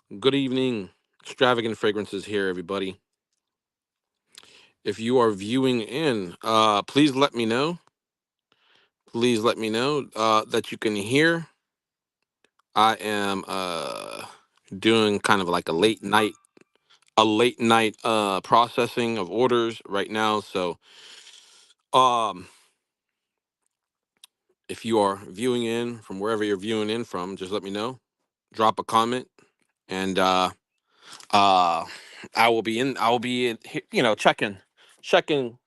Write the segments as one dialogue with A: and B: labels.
A: Good evening. Extravagant Fragrances here, everybody. If you are viewing in, please let me know. Please let me know that you can hear. I am doing kind of like a late night processing of orders right now. So um, if you are viewing in from wherever you're viewing in from, just let me know. Drop a comment, and uh, I will be in. I will be in, checking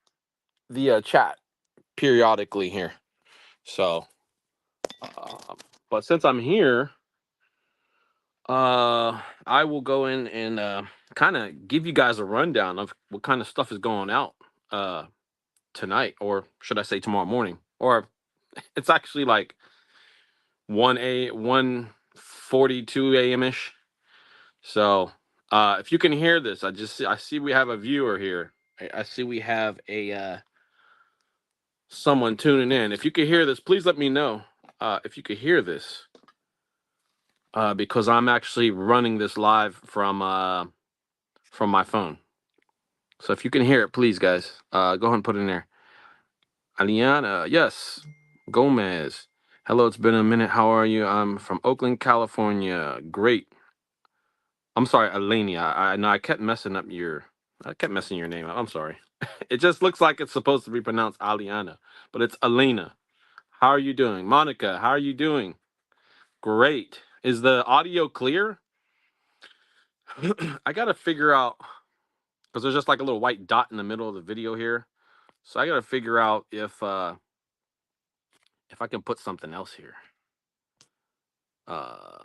A: the chat periodically here. So, uh, but since I'm here, I will go in and kind of give you guys a rundown of what kind of stuff is going out uh, tonight, or should I say tomorrow morning? Or it's actually like 1:42 a.m. ish. So, if you can hear this, I see we have a viewer here. I see we have a someone tuning in. If you could hear this, please let me know. If you could hear this, because I'm actually running this live from my phone. So if you can hear it, please, guys, go ahead and put it in there. Aliana, yes. Gomez, hello. It's been a minute. How are you? I'm from Oakland, California. Great. I'm sorry, Alania. I know I kept messing your name up. I'm sorry. It just looks like it's supposed to be pronounced Aliana, but it's Elena. How are you doing, Monica? How are you doing? Great. Is the audio clear? I gotta figure out because there's just like a little white dot in the middle of the video here. So I gotta figure out if I can put something else here.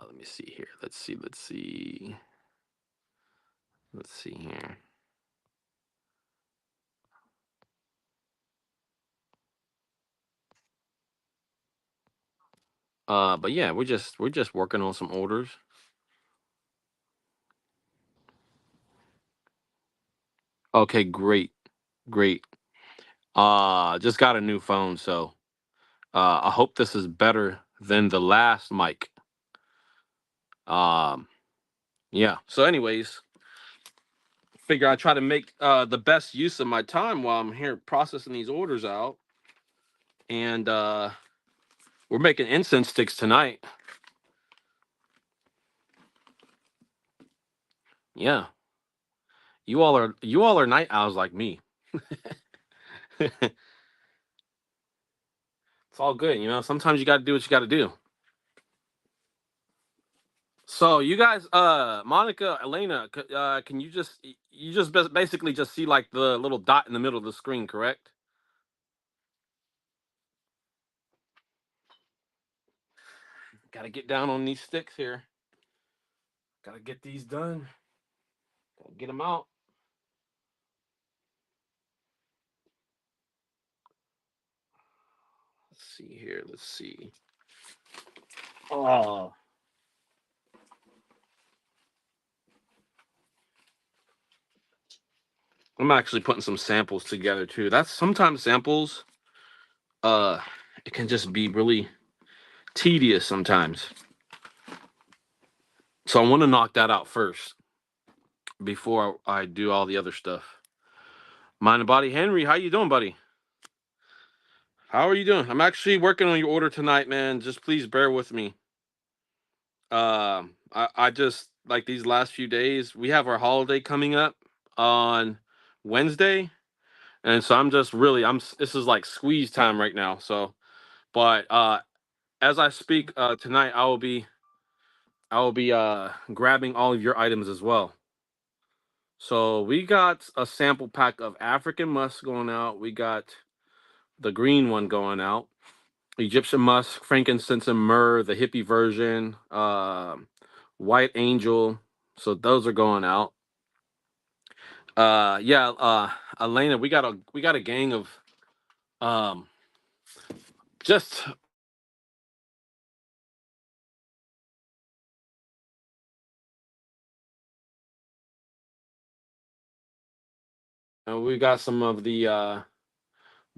A: Let me see here. Let's see here. But yeah, we're just working on some orders. Okay, great, great. Just got a new phone, so I hope this is better than the last mic. Um, yeah. So, anyways, figure I try to make the best use of my time while I'm here processing these orders out, and we're making incense sticks tonight. Yeah, you all are night owls like me. It's all good, Sometimes you got to do what you got to do. So you guys, Monica, Elena, can you just basically just see like the little dot in the middle of the screen, correct? Got to get down on these sticks here. Got to get these done. Got to get them out. Let's see here. Let's see. Oh, I'm actually putting some samples together too. That's sometimes samples. Uh, it can just be really tedious sometimes. So I want to knock that out first before I do all the other stuff. Mind and body, Henry. How you doing, buddy? How are you doing? I'm actually working on your order tonight, man. Just please bear with me. I just like these last few days. We have our holiday coming up on Wednesday, and so I'm just really this is like squeeze time right now. So, but as I speak tonight, I will be grabbing all of your items as well. So we got a sample pack of African musk going out. We got the green one going out. Egyptian musk, frankincense, and myrrh, the hippie version, white angel. So those are going out. Yeah, Elena, we got a gang of um just we got some of the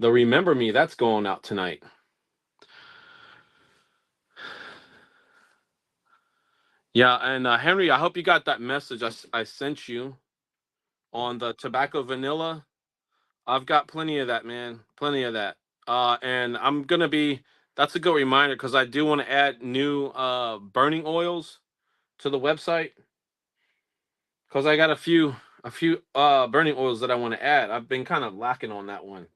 A: remember me that's going out tonight. Yeah, and Henry, I hope you got that message I sent you on the tobacco vanilla. I've got plenty of that, man. Plenty of that. And I'm gonna be. That's a good reminder because I do want to add new burning oils to the website because I got a few burning oils that I want to add. I've been kind of lacking on that one.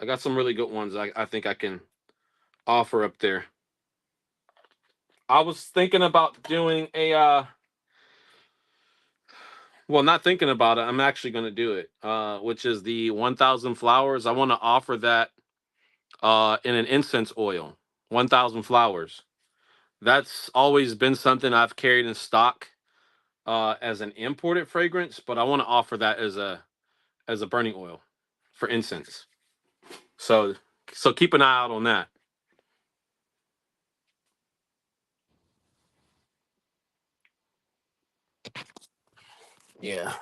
A: I got some really good ones. I think I can offer up there. I was thinking about doing a well, not thinking about it. I'm actually going to do it. Which is the 1,000 flowers. I want to offer that in an incense oil. 1,000 flowers. That's always been something I've carried in stock as an imported fragrance, but I want to offer that as a burning oil for incense. So keep an eye out on that. Yeah.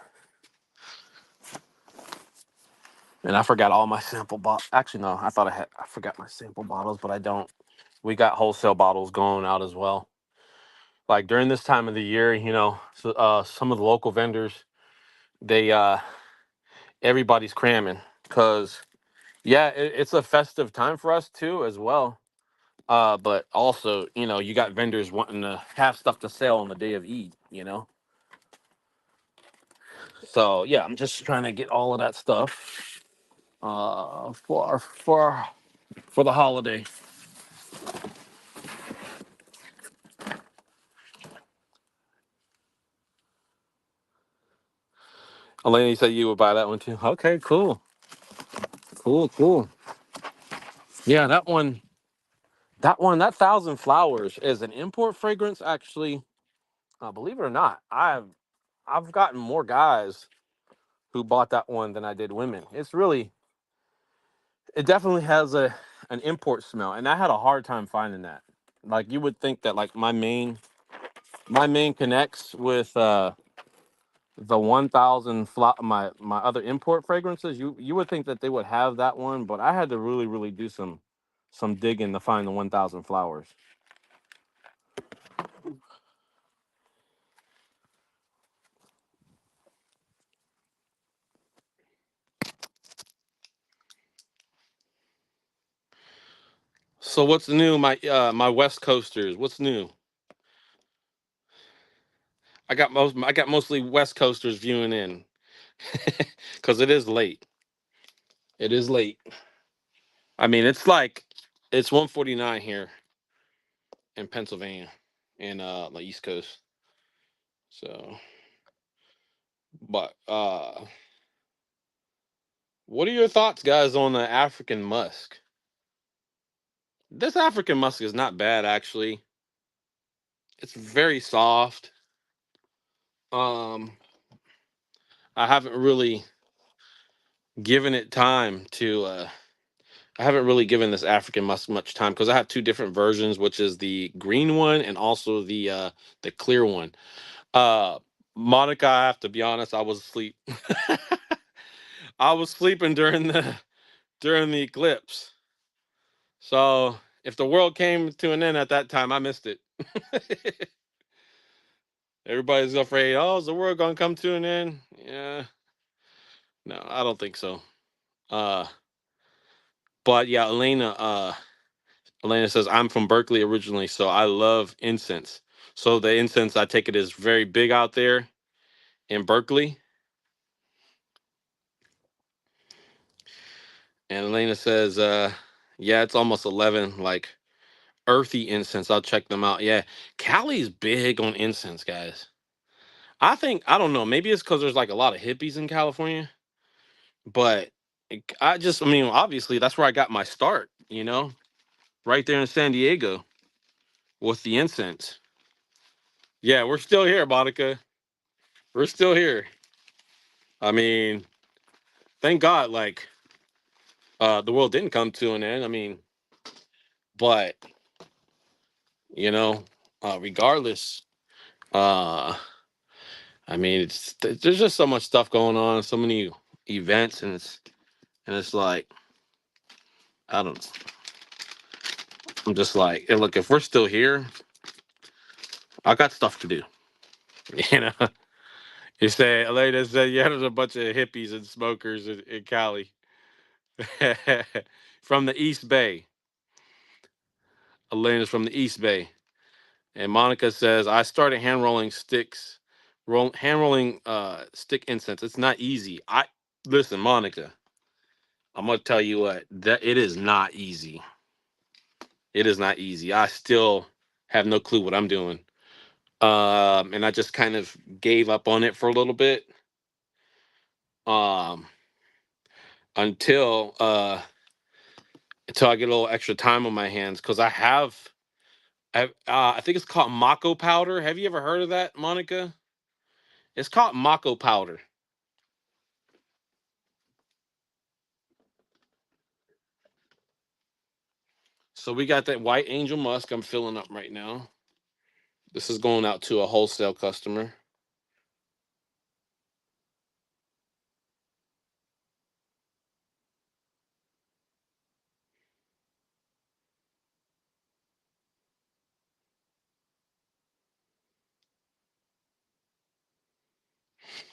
A: And I forgot all my sample bottles. Actually, no, I forgot my sample bottles, but I don't. We got wholesale bottles going out as well. Like during this time of the year, some of the local vendors, they everybody's cramming because yeah, it's a festive time for us too as well. But also, you got vendors wanting to have stuff to sell on the day of Eid. So yeah, I'm just trying to get all of that stuff for the holiday. Elena, you said you would buy that one too. Okay, cool, cool, cool. Yeah, that Thousand Flowers is an import fragrance. Actually, believe it or not, I've gotten more guys who bought that one than I did women. It definitely has an import smell, and I had a hard time finding that. Like you would think that like my main connects with the 1,000 my other import fragrances. You would think that they would have that one, but I had to really really do some digging to find the 1,000 flowers. So what's new, my West Coasters? What's new? I got mostly West Coasters viewing in because it is late. It is late. I mean, it's 1:49 here in Pennsylvania, in the East Coast. So, but what are your thoughts, guys, on the African musk? This African musk is not bad, actually. It's very soft. Um, I haven't really given it time to. I haven't really given this African musk much time because I have two different versions, which is the green one and also the clear one. Uh, Monica, I have to be honest, I was asleep. I was sleeping during the eclipse. So if the world came to an end at that time, I missed it. Everybody's afraid, oh, is the world gonna come to an end? Yeah, no, I don't think so. Uh, but yeah, Elena says I'm from Berkeley originally, so I love incense. So the incense, I take it, is very big out there in Berkeley. And Elena says, yeah, it's almost 11. Like earthy incense, I'll check them out. Yeah, Cali's big on incense, guys. I don't know. Maybe it's because there's like a lot of hippies in California, but I mean, obviously that's where I got my start. Right there in San Diego with the incense. Yeah, we're still here, Monica. We're still here. I mean, thank God, like the world didn't come to an end. I mean, but you know, regardless, uh, I mean, there's just so much stuff going on, so many events, and it's like I don't. I'm just like, hey, look, if we're still here, I got stuff to do. You know, you say, Elena said, yeah, there's a bunch of hippies and smokers in Cali from the East Bay. Elena's from the East Bay. And Monica says, I started hand rolling sticks, hand rolling stick incense. It's not easy. Listen, Monica, I'm gonna tell you what, that it is not easy. It is not easy. I still have no clue what I'm doing. And I just kind of gave up on it for a little bit. Um, until I get a little extra time on my hands because I think it's called Mako powder. Have you ever heard of that, Monica? It's called Mako powder. So we got that White Angel Musk I'm filling up right now. This is going out to a wholesale customer.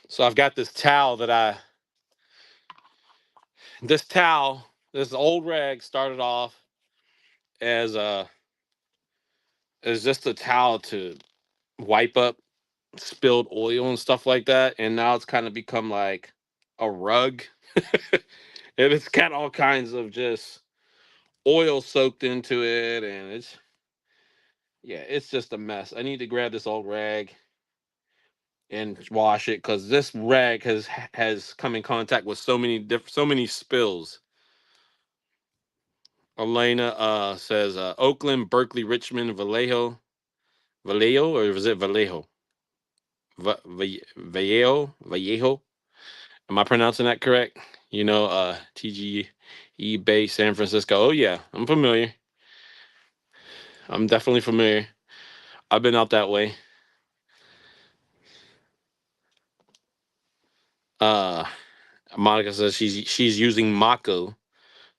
A: So I've got this towel, this old rag started off as a as just a towel to wipe up spilled oil and stuff like that, and now it's kind of become like a rug. And it's got all kinds of just oil soaked into it, and it's just a mess. I need to grab this old rag and wash it because this rag has come in contact with so many spills. Elena says Oakland, Berkeley, Richmond, Vallejo, or is it Vallejo? Vallejo. Am I pronouncing that correct? You know, TGE Bay, San Francisco. Oh yeah, I'm familiar. I'm definitely familiar. I've been out that way. Uh, Monica says she's using Mako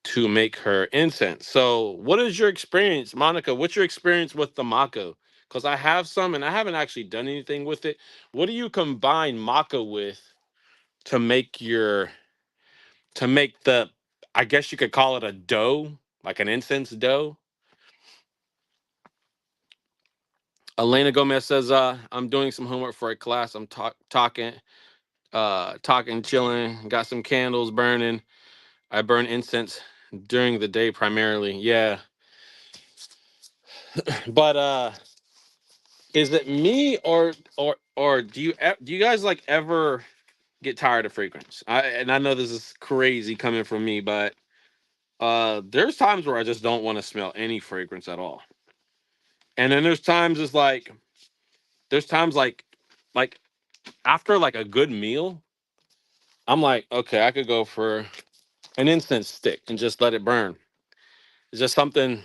A: to make her incense. So, what is your experience, Monica? What's your experience with the Mako? Because I have some, and I haven't actually done anything with it. What do you combine Mako with to make to make the? I guess you could call it a dough, like an incense dough. Elena Gomez says, I'm doing some homework for a class. I'm talking, chilling, got some candles burning. I burn incense during the day primarily. Yeah. But is it me or do you guys like ever get tired of fragrance? I know this is crazy coming from me, but there's times where I just don't want to smell any fragrance at all. And then there's times like after like a good meal, I'm like, okay, I could go for an incense stick and just let it burn. It's just something,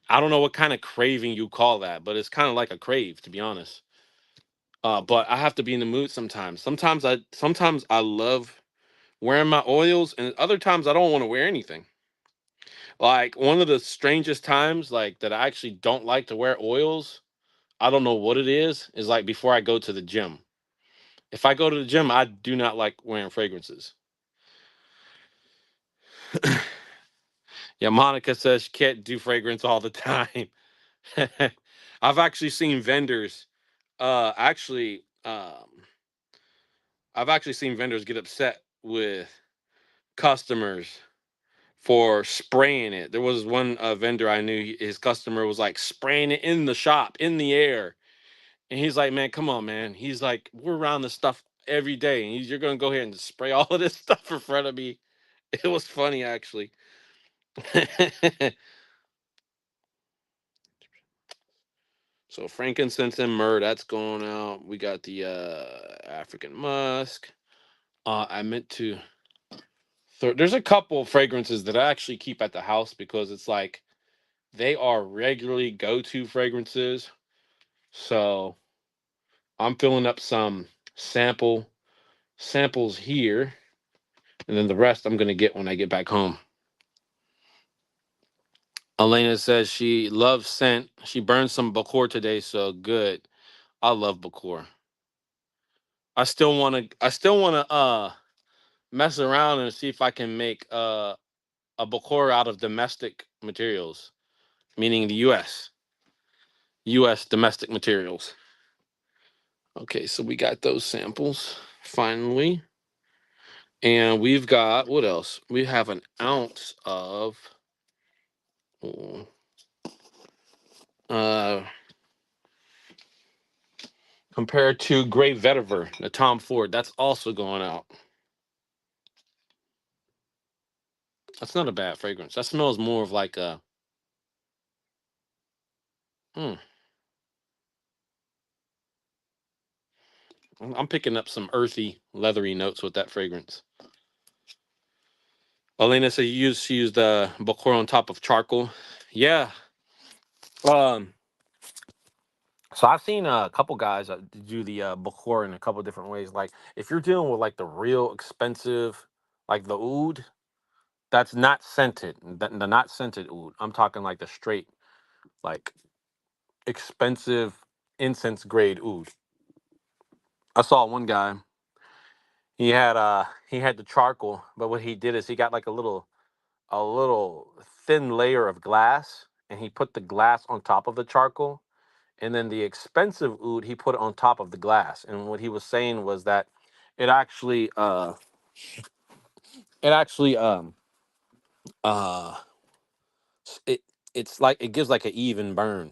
A: I don't know what kind of craving you call that, but it's kind of like a crave, to be honest. But I have to be in the mood sometimes. Sometimes I love wearing my oils, and other times I don't want to wear anything. Like one of the strangest times, like that I actually don't like to wear oils. I don't know what it is like before I go to the gym. If I go to the gym, I do not like wearing fragrances. Yeah, Monica says she can't do fragrance all the time. I've actually seen vendors. Actually, I've actually seen vendors get upset with customers for spraying it. There was one vendor I knew. His customer was like spraying it in the shop, in the air, and he's like, "Man, come on, man." He's like, "We're around this stuff every day, and you're gonna go ahead and spray all of this stuff in front of me." It was funny, actually. So frankincense and myrrh, that's going out. We got the African musk. I meant to. There's a couple of fragrances that I actually keep at the house because it's like they are regularly go-to fragrances. So I'm filling up some samples here, and then the rest I'm gonna get when I get back home. Elena says she loves scent. She burned some Bakor today, so good. I love Bakor. I still wanna mess around and see if I can make a Bakor out of domestic materials, meaning the US domestic materials. Okay, so we got those samples finally. And we've got what else? We have an ounce of oh, uh compared to Gray Vetiver, the Tom Ford. That's also going out. That's not a bad fragrance. That smells more of like a hmm, I'm picking up some earthy, leathery notes with that fragrance. Elena said she used Bacor on top of charcoal. Yeah. Um. So I've seen a couple guys do the Bacor in a couple different ways. Like if you're dealing with like the real expensive, like the oud, that's not scented. The not scented oud. I'm talking like the straight, like expensive incense grade oud. I saw one guy. He had the charcoal, but what he did is he got like a little thin layer of glass, and he put the glass on top of the charcoal, and then the expensive oud he put it on top of the glass. And what he was saying was that it actually it actually uh it it's like it gives like an even burn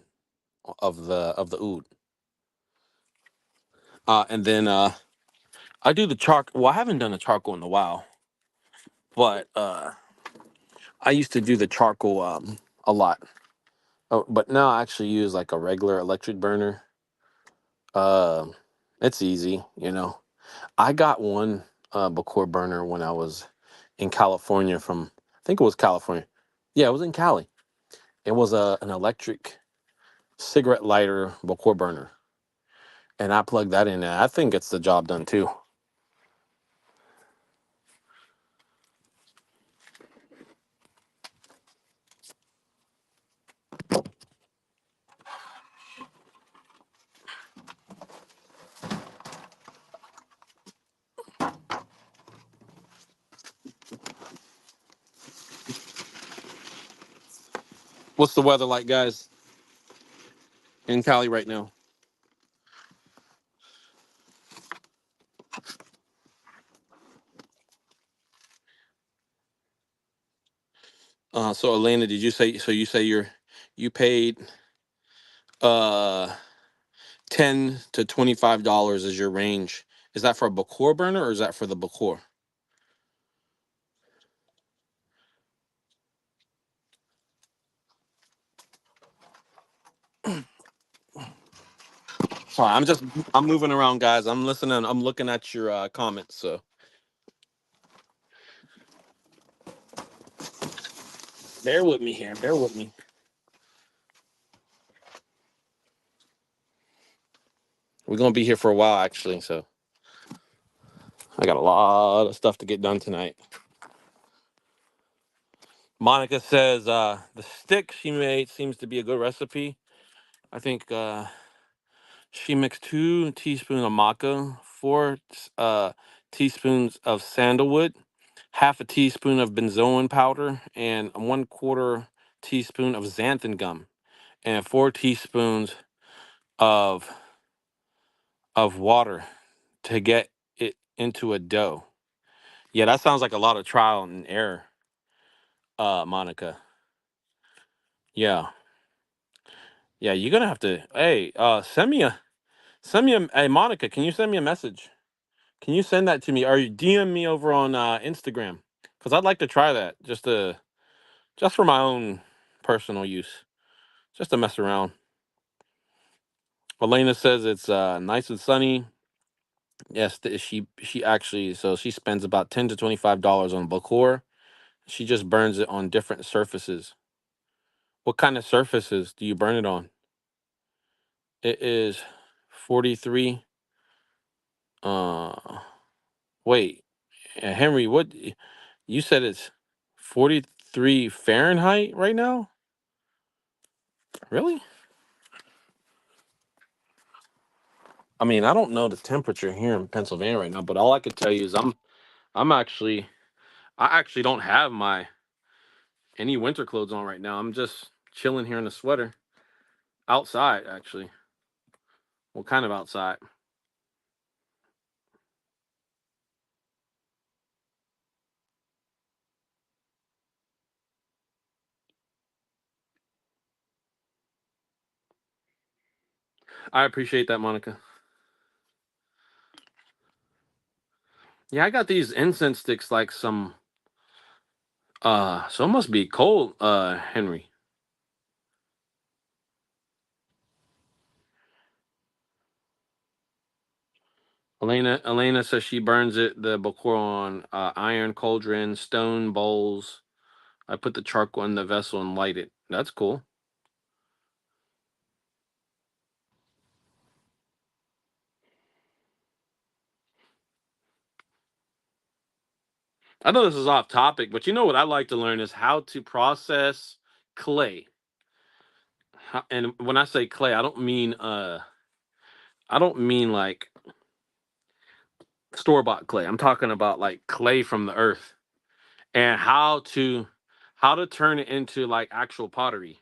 A: of the oud. And then I do the charcoal. Well, I haven't done the charcoal in a while, but I used to do the charcoal a lot. Oh, but now I actually use like a regular electric burner. Um, it's easy, you know. I got one Bacor burner when I was in California from I think it was California. Yeah, it was in Cali. It was an electric cigarette lighter Bacor burner, and I plugged that in there. I think it's the job done too. What's the weather like, guys, in Cali right now? So Elena, did you say so? You say you paid uh $10 to $25 is your range. Is that for a Bacor burner or is that for the Bacor? Sorry, I'm moving around, guys. I'm listening. I'm looking at your comments. So bear with me here. Bear with me. We're gonna be here for a while, actually. So I got a lot of stuff to get done tonight. Monica says the stick she made seems to be a good recipe. I think she mixed 2 teaspoons of maca, 4 teaspoons of sandalwood, half a teaspoon of benzoin powder, and 1/4 teaspoon of xanthan gum, and 4 teaspoons of water to get it into a dough. Yeah, that sounds like a lot of trial and error, Monica. Yeah, yeah, you're gonna have to. Hey, send me a. Hey, Monica, can you send me a message? Can you send that to me or you DM me over on Instagram? Because I'd like to try that just for my own personal use, just to mess around. Elena says it's nice and sunny. Yes, she actually so she spends about $10 to $25 on Bacor. She just burns it on different surfaces. What kind of surfaces do you burn it on? It is 43. Uh, wait, Henry, what you said it's 43 Fahrenheit right now? Really? I mean, I don't know the temperature here in Pennsylvania right now, but all I could tell you is I'm actually I actually don't have my any winter clothes on right now. I'm just chilling here in a sweater outside actually. Well, kind of outside. I appreciate that, Monica. Yeah, I got these incense sticks like some so it must be cold, Henry. Elena says she burns it the Bokor on iron cauldron, stone bowls. I put the charcoal in the vessel and light it. That's cool. I know this is off topic, but you know what I like to learn is how to process clay. And when I say clay, I don't mean like store bought clay. I'm talking about like clay from the earth and how to turn it into like actual pottery.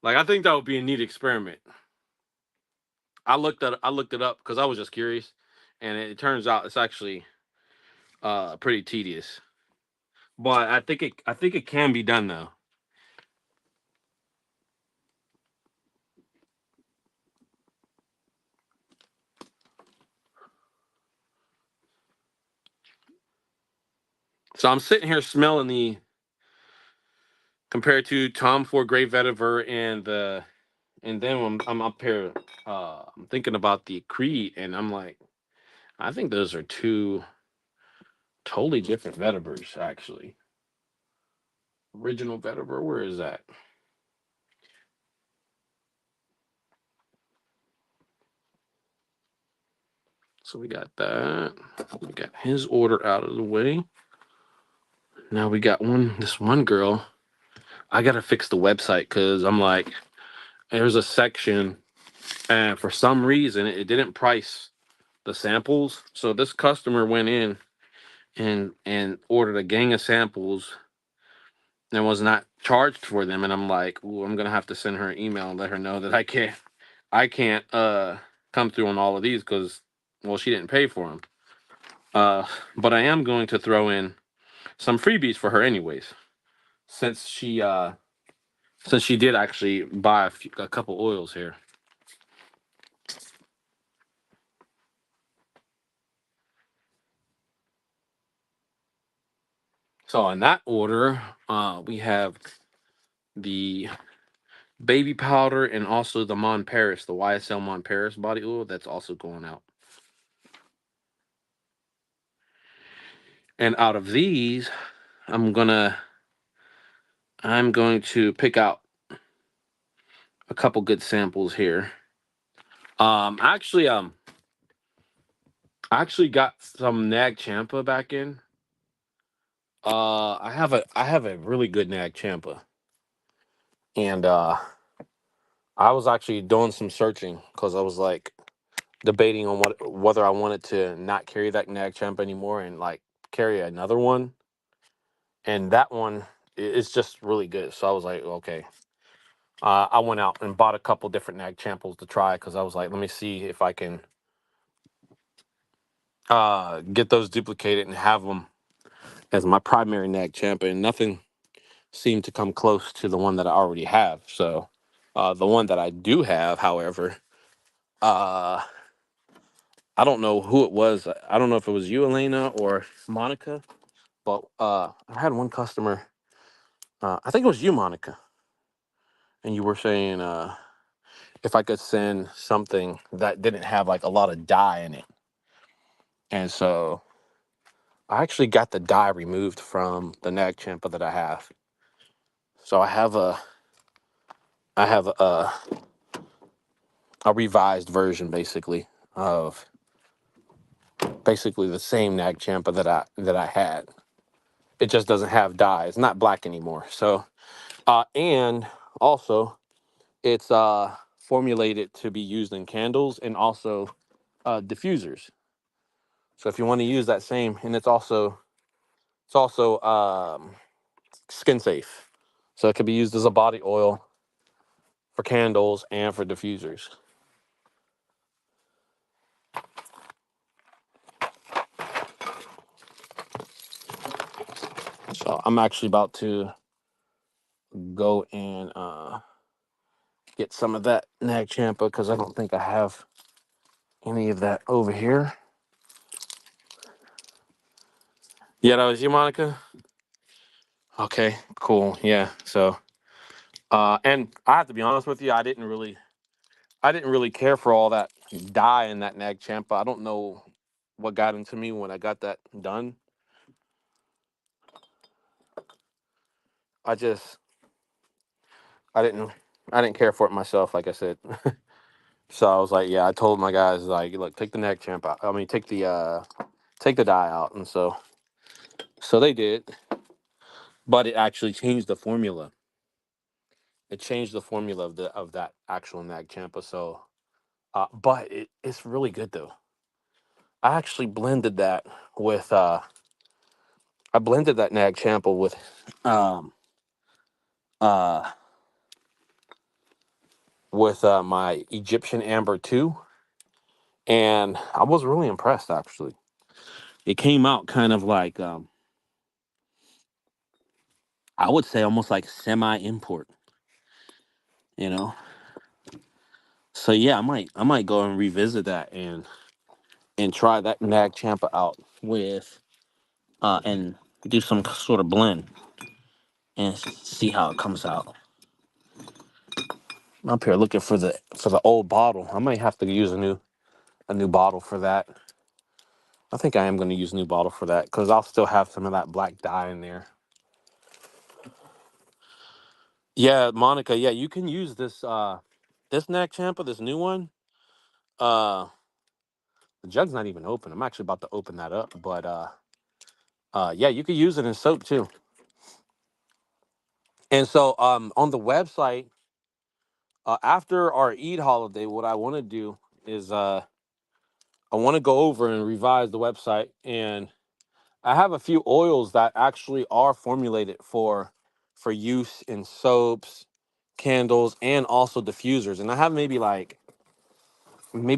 A: Like I think that would be a neat experiment. I looked it up because I was just curious, and it turns out it's actually pretty tedious. But I think it can be done though. So I'm sitting here smelling the compared to Tom Ford Great Vetiver and then I'm up here I'm thinking about the Creed and I'm like I think those are two totally different Vetivers actually. Original Vetiver, where is that? So we got that. We got his order out of the way. Now we got this one girl. I gotta fix the website because I'm like, there's a section, and for some reason it didn't price the samples. So this customer went in and ordered a gang of samples and was not charged for them. And I'm like, ooh, I'm gonna have to send her an email and let her know that I can't come through on all of these because well she didn't pay for them. But I am going to throw in some freebies for her anyways, since she did actually buy a couple oils here. So in that order, we have the baby powder and also the Mon Paris, the YSL Mon Paris body oil that's also going out. And out of these, I'm gonna I'm going to pick out a couple good samples here. Actually, I actually got some Nag Champa back in. I have a really good Nag Champa, and I was actually doing some searching because I was like debating on whether I wanted to not carry that Nag Champa anymore and like carry another one, and that one is just really good. So I was like, okay. I went out and bought a couple different Nag Champals to try because I was like, let me see if I can get those duplicated and have them as my primary Nag Champa, and nothing seemed to come close to the one that I already have. So the one that I do have, however, uh, I don't know who it was. I don't know if it was you, Elena, or Monica, but I had one customer. I think it was you, Monica, and you were saying if I could send something that didn't have like a lot of dye in it, and so I actually got the dye removed from the Nag Champa that I have. So I have a revised version basically of basically the same Nag Champa that I had. It just doesn't have dye. It's not black anymore. So and also It's formulated to be used in candles and also diffusers. So if you want to use that same, and it's also skin safe. So it can be used as a body oil for candles and for diffusers. So I'm actually about to go and get some of that Nag Champa because I don't think I have any of that over here. Yeah, that was you, Monica? Okay, cool. Yeah. So and I have to be honest with you, I didn't really care for all that dye in that Nag Champa. I don't know what got into me when I got that done. I just I didn't I didn't care for it myself, like I said. So I was like, yeah, I told my guys like, look, take the Nag Champa out. I mean, take the dye out, and so they did. But it actually changed the formula. It changed the formula of that actual Nag Champa. So, but it's really good though. I actually blended that with I blended that Nag Champa um uh with my Egyptian Amber 2, and I was really impressed actually. It came out kind of like I would say almost like semi import, you know. So yeah, I might go and revisit that and try that Nag Champa out with and do some sort of blend and see how it comes out. I'm up here looking for the old bottle. I might have to use a new bottle for that. I think I am going to use a new bottle for that because I'll still have some of that black dye in there. Yeah, Monica. Yeah, you can use this Nag Champa, this new one. Uh, the jug's not even open. I'm actually about to open that up, but yeah, you could use it in soap too. And so on the website, after our Eid holiday, what I want to do is I want to go over and revise the website, and I have a few oils that actually are formulated for use in soaps, candles, and also diffusers. And I have maybe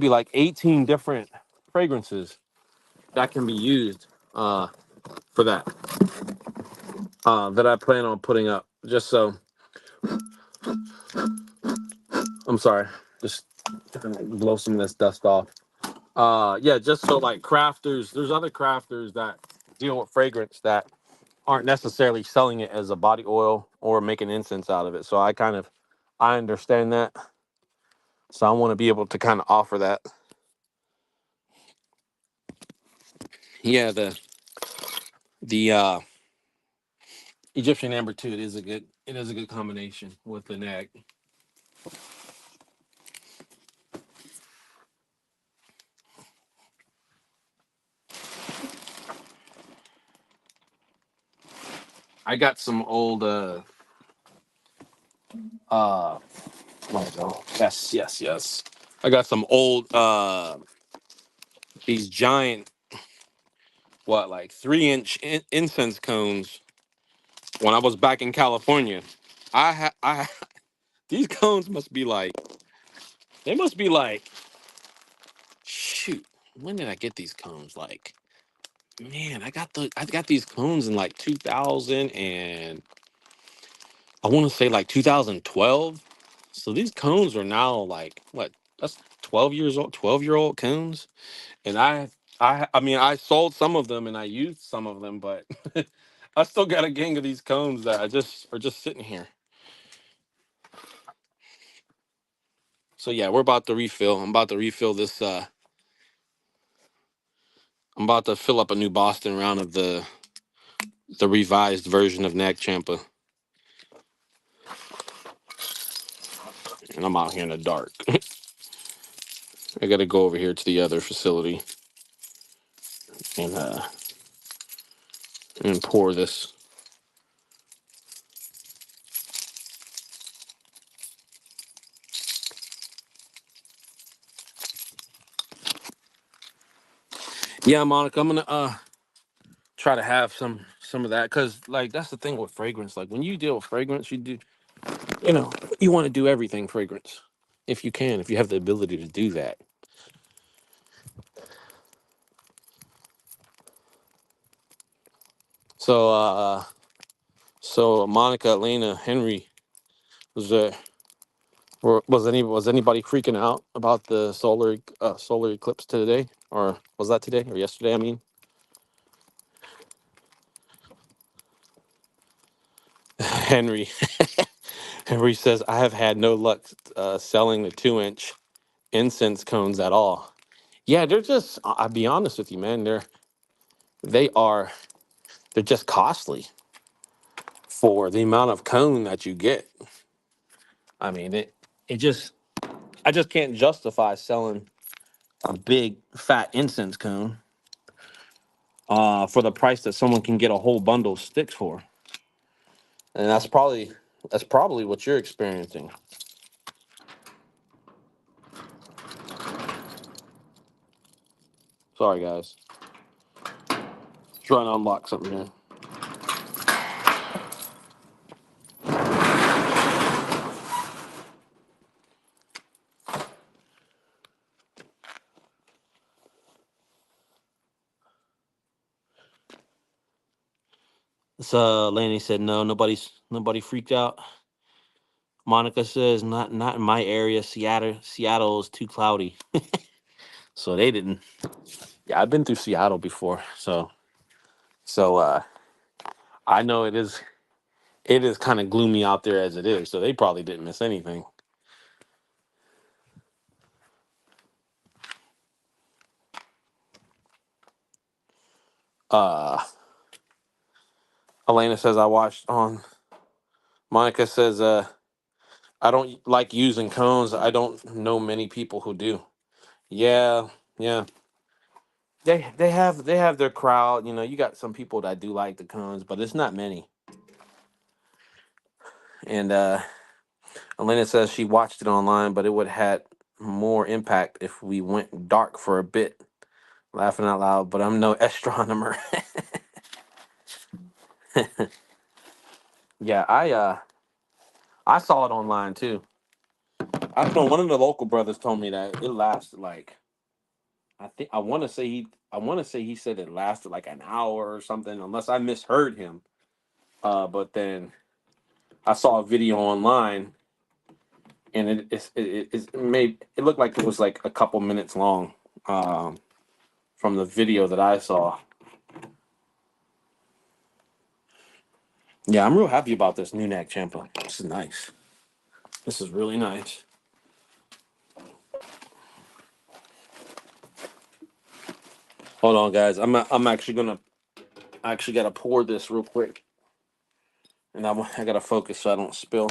A: like 18 different fragrances that can be used for that I plan on putting up. Just so I'm sorry, just blow some of this dust off. Yeah, just so like crafters, there's other crafters that deal with fragrance that aren't necessarily selling it as a body oil or making incense out of it. So I understand that. So I want to be able to kind of offer that. Yeah, the Egyptian Amber 2, it is a good combination with the Nag. I got some old uh yes, yes, yes. I got some old these giant like 3-inch incense cones when I was back in California. I these cones must be like they must be like shoot. When did I get these cones? Like, man, I got these cones in like 2000 and I want to say like 2012. So these cones are now like what? That's 12 years old, 12-year-old cones. And I mean I sold some of them and I used some of them, but I still got a gang of these cones that are just sitting here. So yeah, we're about to refill. I'm about to refill this I'm about to fill up a new Boston round of the revised version of Nag Champa. And I'm out here in the dark. I got to go over here to the other facility and and pour this. Yeah, Monica, I'm gonna try to have some of that because like that's the thing with fragrance. Like when you deal with fragrance, you know you want to do everything fragrance if you can, if you have the ability to do that. So so Monica, Elena, Henry, was there was anybody freaking out about the solar eclipse today, or was that today or yesterday? I mean, Henry Henry says I have had no luck selling the 2-inch incense cones at all. Yeah, they're just. I'll be honest with you, man. They are they're just costly for the amount of cone that you get. I mean, it just I just can't justify selling a big fat incense cone for the price that someone can get a whole bundle of sticks for. And that's probably what you're experiencing. Sorry guys. Trying to unlock something here. So Lanny said no, nobody freaked out. Monica says not in my area. Seattle is too cloudy. So they didn't. Yeah, I've been through Seattle before. So I know it is kind of gloomy out there as it is. So they probably didn't miss anything. Uh Elena says I watched on Monica says I don't like using cones. I don't know many people who do. Yeah, yeah. They have their crowd. You know, you got some people that do like the cones, but it's not many. And Elena says she watched it online, but it would have had more impact if we went dark for a bit. Laughing out loud, but I'm no astronomer. Yeah, I saw it online too. I don't know. One of the local brothers told me that it lasted like I want to say he said it lasted like an hour or something, unless I misheard him. But then I saw a video online, and it looked like it was like a couple minutes long. From the video that I saw. Yeah, I'm real happy about this new neck Champa. This is nice. This is really nice. Hold on, guys. I'm actually gonna I actually gotta pour this real quick, and I gotta focus so I don't spill.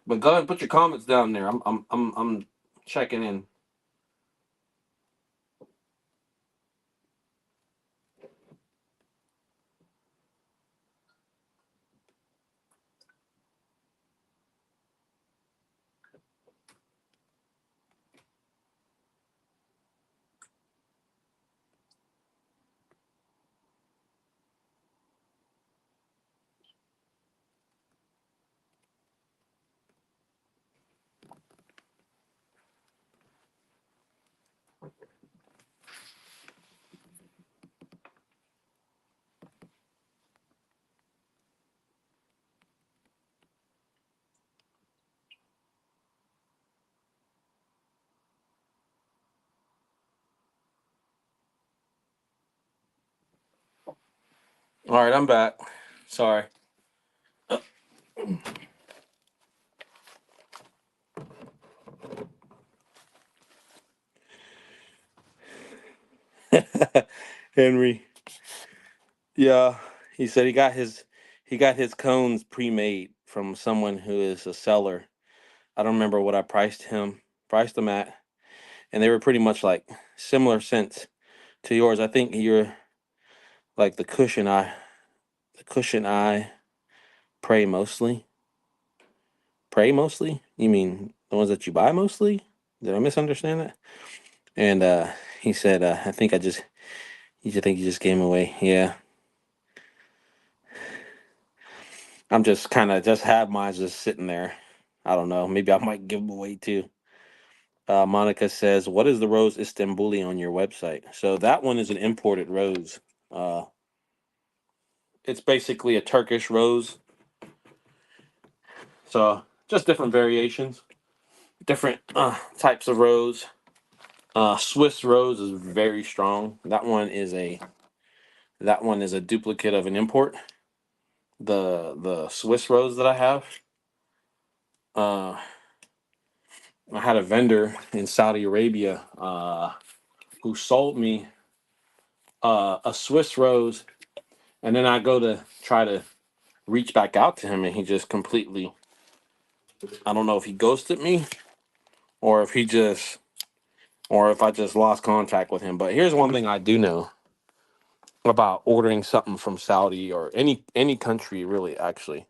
A: But go ahead and put your comments down there. I'm checking in. All right, I'm back. Sorry. Henry. Yeah, he said he got his cones pre-made from someone who is a seller. I don't remember what I priced them at, and they were pretty much like similar scents to yours. I think you're like the cushion eye, pray mostly. Pray mostly? You mean the ones that you buy mostly? Did I misunderstand that? And he said, I think you just think you just gave him away. Yeah. I'm just kind of just have mine just sitting there. I don't know. Maybe I might give them away too. Monica says, "What is the rose Istanbuli on your website?" So that one is an imported rose. Uh, it's basically a Turkish rose. So just different variations, different types of rose. Swiss rose is very strong. That one is a duplicate of an import. The Swiss rose that I have. Uh, I had a vendor in Saudi Arabia who sold me a Swiss rose, and then I go to try to reach back out to him, and he just completely, I don't know if he ghosted me or if he just, or if I just lost contact with him. But here's one thing I do know about ordering something from Saudi or any country really, actually,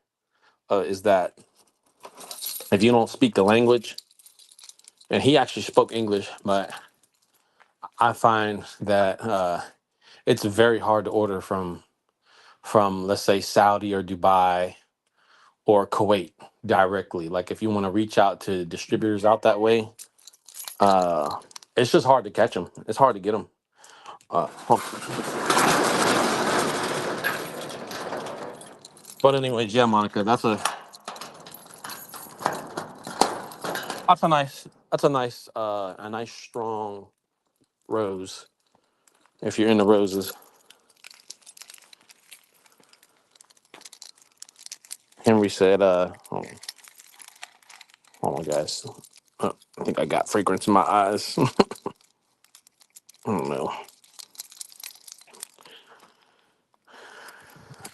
A: is that if you don't speak the language, and he actually spoke English, but I find that it's very hard to order from let's say Saudi or Dubai or Kuwait directly. Like if you want to reach out to distributors out that way, uh, it's just hard to catch them. It's hard to get them. But anyways, yeah, Monica, that's a nice strong rose. If you're into roses, Henry said, hold on, guys. I think I got fragrance in my eyes. I don't know.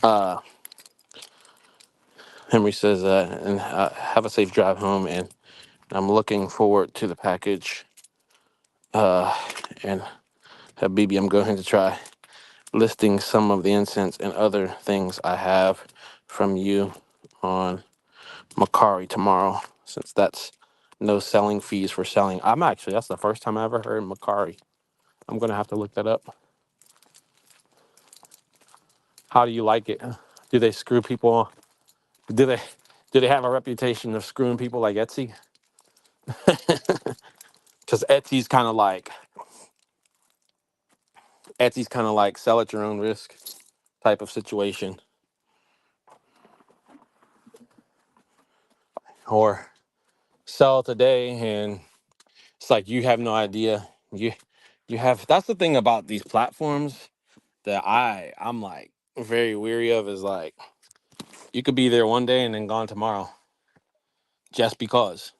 A: Uh, Henry says, and have a safe drive home, and I'm looking forward to the package. And Habibi, I'm going to try listing some of the incense and other things I have from you on Macari tomorrow, since that's no selling fees for selling. That's the first time I ever heard Macari. I'm gonna have to look that up. How do you like it? Do they screw people? Do they do they have a reputation of screwing people like Etsy? Because Etsy's kind of like sell at your own risk type of situation, or sell today and it's like you have no idea. You have That's the thing about these platforms that I'm like very weary of, is like you could be there one day and then gone tomorrow just because.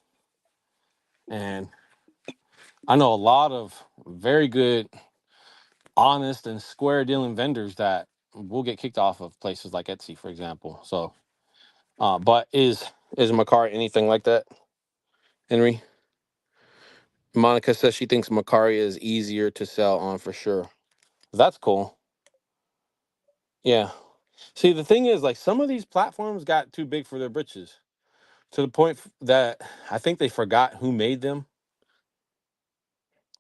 A: And I know a lot of very good, honest, and square dealing vendors that will get kicked off of places like Etsy, for example. So, but is Macari anything like that, Henry? Monica says she thinks Macari is easier to sell on for sure. That's cool. Yeah. See, the thing is, like, some of these platforms got too big for their britches to the point that I think they forgot who made them,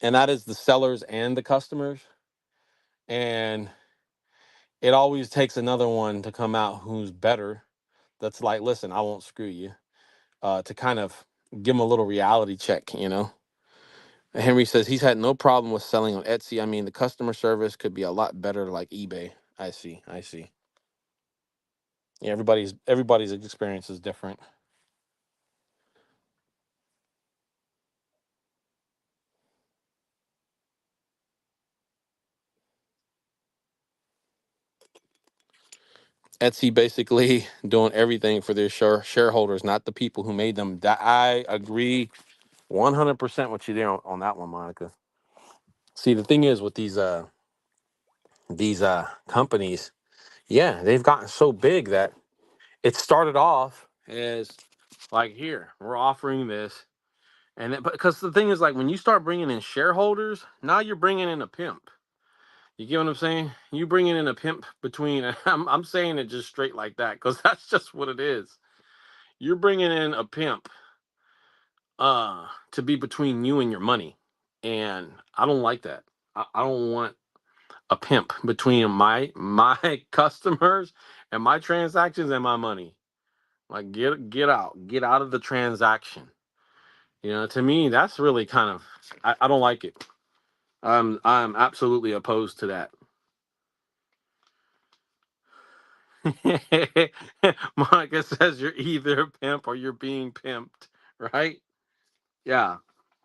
A: and that is the sellers and the customers. And it always takes another one to come out who's better. That's like, listen, I won't screw you. To kind of give them a little reality check. Henry says he's had no problem with selling on Etsy. I mean, the customer service could be a lot better, like eBay. I see. I see. Yeah, everybody's experience is different. Etsy basically doing everything for their shareholders, not the people who made them. I agree 100% with you there on that one, Monica. See, the thing is with these companies, yeah, they've gotten so big that it started off as like, here, we're offering this. But because the thing is, like, when you start bringing in shareholders, now you're bringing in a pimp. You get what I'm saying? You bringing in a pimp between. I'm saying it just straight like that because that's just what it is. You're bringing in a pimp to be between you and your money, and I don't like that. I don't want a pimp between my customers and my transactions and my money. Like get out of the transaction. You know, to me, that's really kind of I don't like it. I'm absolutely opposed to that. Monica says you're either a pimp or you're being pimped, right? Yeah.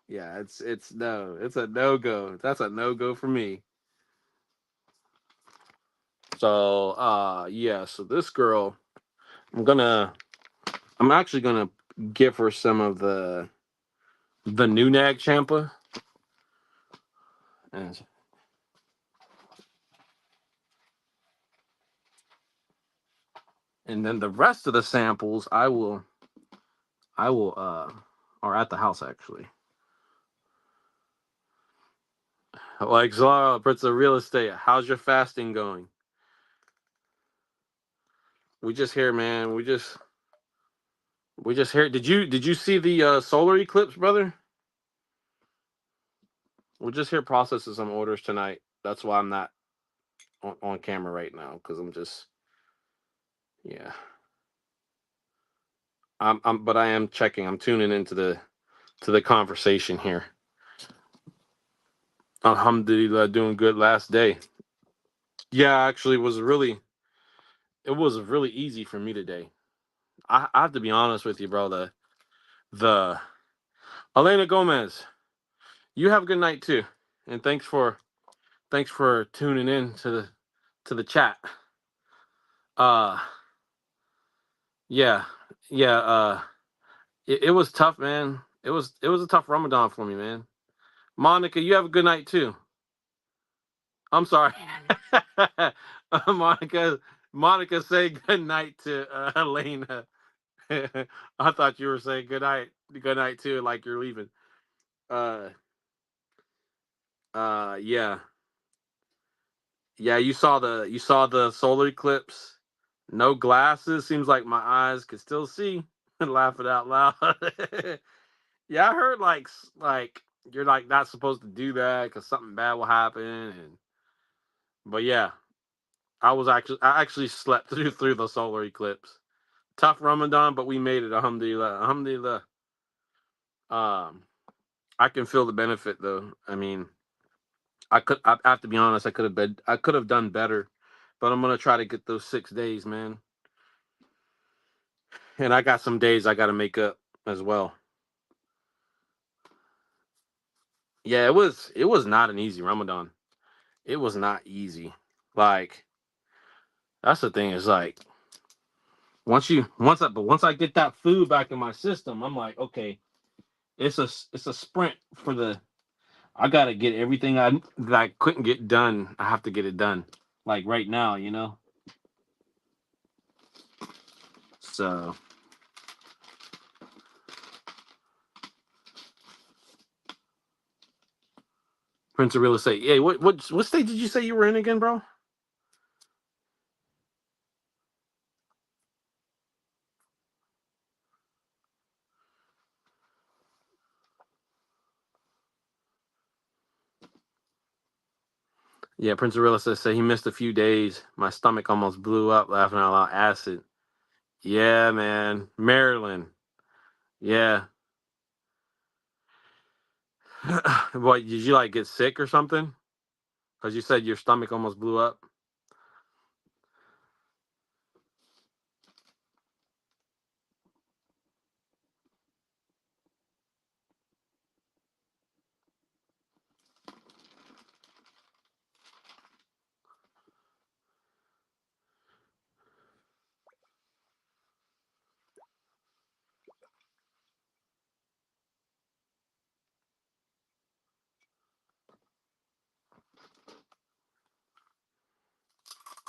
A: Yeah, it's no. It's a no-go. That's a no-go for me. So yeah, so this girl, I'm actually gonna give her some of the new nag champa. And and then the rest of the samples I will are at the house actually. Like Zara, Prince of Real Estate, how's your fasting going? We just here, man. We just here. Did you see the solar eclipse, brother? We're just here processing some orders tonight. That's why I'm not on camera right now because I'm just yeah. But I am checking. I'm tuning into the conversation here. Alhamdulillah, doing good last day. Yeah, actually, it was really easy for me today. I have to be honest with you, bro. The Elena Gomez, you have a good night too, and thanks for tuning in to the chat. Uh, yeah, yeah. It was tough, man. It was a tough Ramadan for me, man. Monica, you have a good night too. I'm sorry, Monica. Monica, say good night to Elena. I thought you were saying good night too, like you're leaving. Uh, yeah, yeah. You saw the solar eclipse. No glasses. Seems like my eyes could still see. Laughing out loud. Yeah, I heard like you're like not supposed to do that because something bad will happen. But yeah, I actually slept through the solar eclipse. Tough Ramadan, but we made it. Alhamdulillah. Alhamdulillah. Um, I can feel the benefit though. I mean, I have to be honest. I could have done better, but I'm gonna try to get those 6 days, man. And I got some days I got to make up as well. Yeah, it was not an easy Ramadan. It was not easy. Like that's the thing is like once I get that food back in my system, I'm like, okay, it's a sprint for the I gotta get everything that I couldn't get done. I have to get it done. Like right now, you know? So Prince of Real Estate. Yeah, what state did you say you were in again, bro? Yeah, Prince of Real Estate said he missed a few days. My stomach almost blew up laughing out loud. Acid. Yeah, man. Maryland. Yeah. What, did you like get sick or something? Because you said your stomach almost blew up.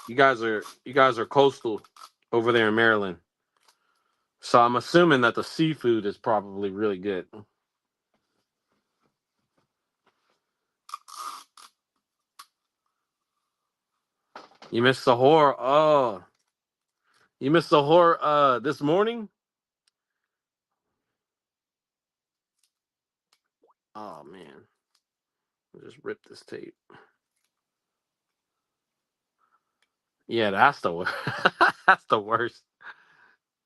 A: You guys are coastal over there in Maryland. So I'm assuming that the seafood is probably really good. You missed the horror. Oh, you missed the horror this morning? Oh man. I'll just rip this tape. Yeah, that's the worst. That's the worst.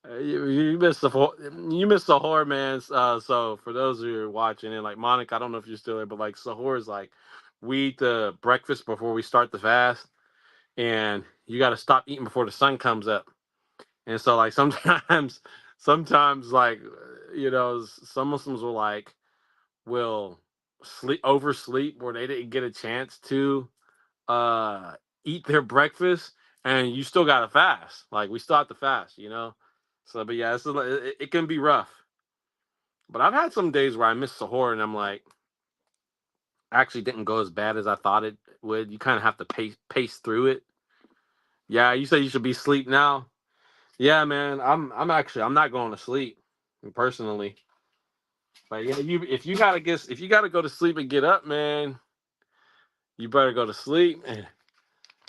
A: You missed you missed the horror, man. So for those who are watching and like Monica, I don't know if you're still there, but like sahur is like we eat the breakfast before we start the fast, and you got to stop eating before the sun comes up. And so like sometimes like some Muslims will sleep oversleep where they didn't get a chance to uh eat their breakfast, and you still gotta fast. Like we still have to fast. So but yeah, it can be rough. But I've had some days where I miss sahur and I'm like actually didn't go as bad as I thought it would. You kind of have to pace through it. Yeah, you say you should be asleep now. Yeah, man, I'm not going to sleep personally. But yeah, if you gotta go to sleep and get up, man, you better go to sleep and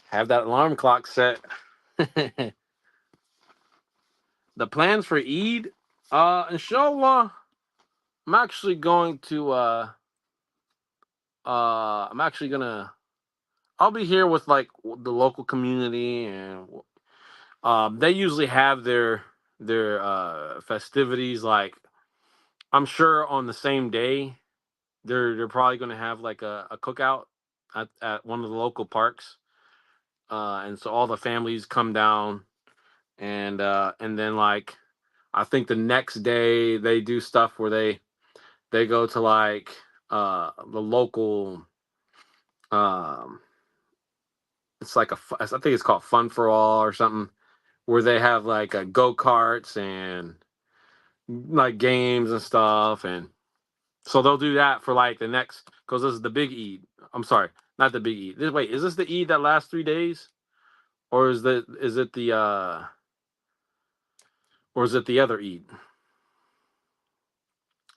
A: have that alarm clock set. The plans for Eid, inshallah, I'm actually going to I'm actually gonna I'll be here with like the local community, and they usually have their festivities like I'm sure on the same day. They're probably gonna have like a cookout at one of the local parks. And so all the families come down, and then like I think the next day they do stuff where they go to like the local um it's like I think it's called Fun for All or something, where they have like go-karts and like games and stuff. And so they'll do that for like the next, because this is the big Eid. I'm sorry, not the big Eid. Wait, is this the Eid that lasts 3 days, or is it the other Eid?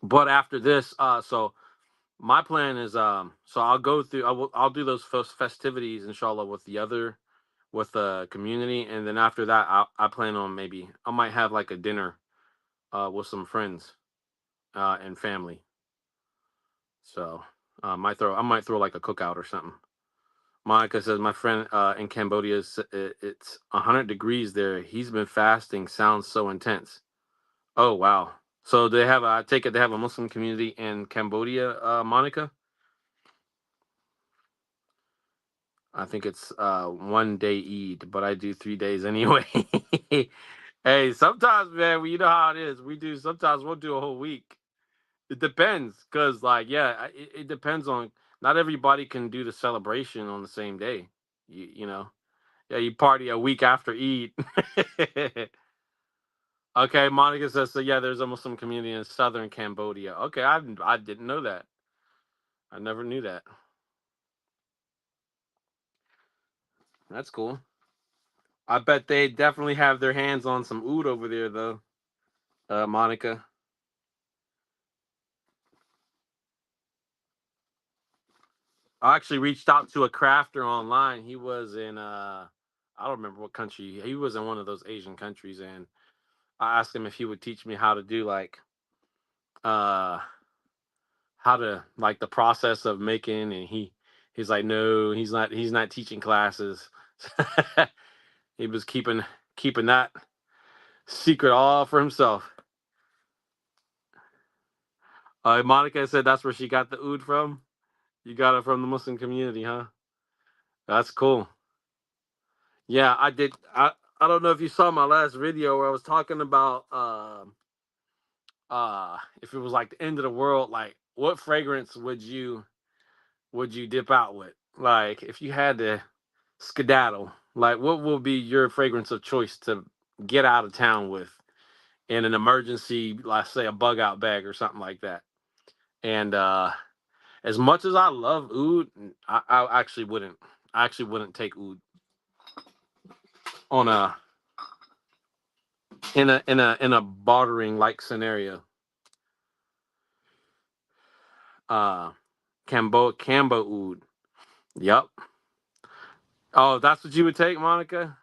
A: But after this, so my plan is so I'll do those festivities inshallah with the community, and then after that I plan on maybe I might have like a dinner with some friends and family. So I might throw like a cookout or something. Monica says my friend in Cambodia it's 100 degrees there. He's been fasting. Sounds so intense. Oh wow. So I take it they have a Muslim community in Cambodia, Monica. I think it's 1 day Eid, but I do 3 days anyway. Hey, sometimes, man, you know how it is. Sometimes we'll do a whole week. It depends, cause like, yeah, it depends on. Not everybody can do the celebration on the same day. You know, yeah, you party a week after Eid. Okay, Monica says so. Yeah, there's a Muslim community in southern Cambodia. Okay, I didn't know that. I never knew that. That's cool. I bet they definitely have their hands on some oud over there, though. Monica. I actually reached out to a crafter online. He was in I don't remember what country. He was in one of those Asian countries, and I asked him if he would teach me how to do like uh how to like the process of making, and he's like no, he's not teaching classes. He was keeping that secret all for himself. Monica said that's where she got the oud from. You got it from the Muslim community, huh? That's cool. Yeah, I did. I don't know if you saw my last video where I was talking about if it was like the end of the world, like what fragrance would you dip out with? Like if you had to skedaddle, like what will be your fragrance of choice to get out of town with in an emergency, let's say a bug out bag or something like that. And as much as I love oud, I actually wouldn't. I actually wouldn't take oud on a in a bartering like scenario. Uh, Cambo Oud. Yep. Oh, that's what you would take, Monica?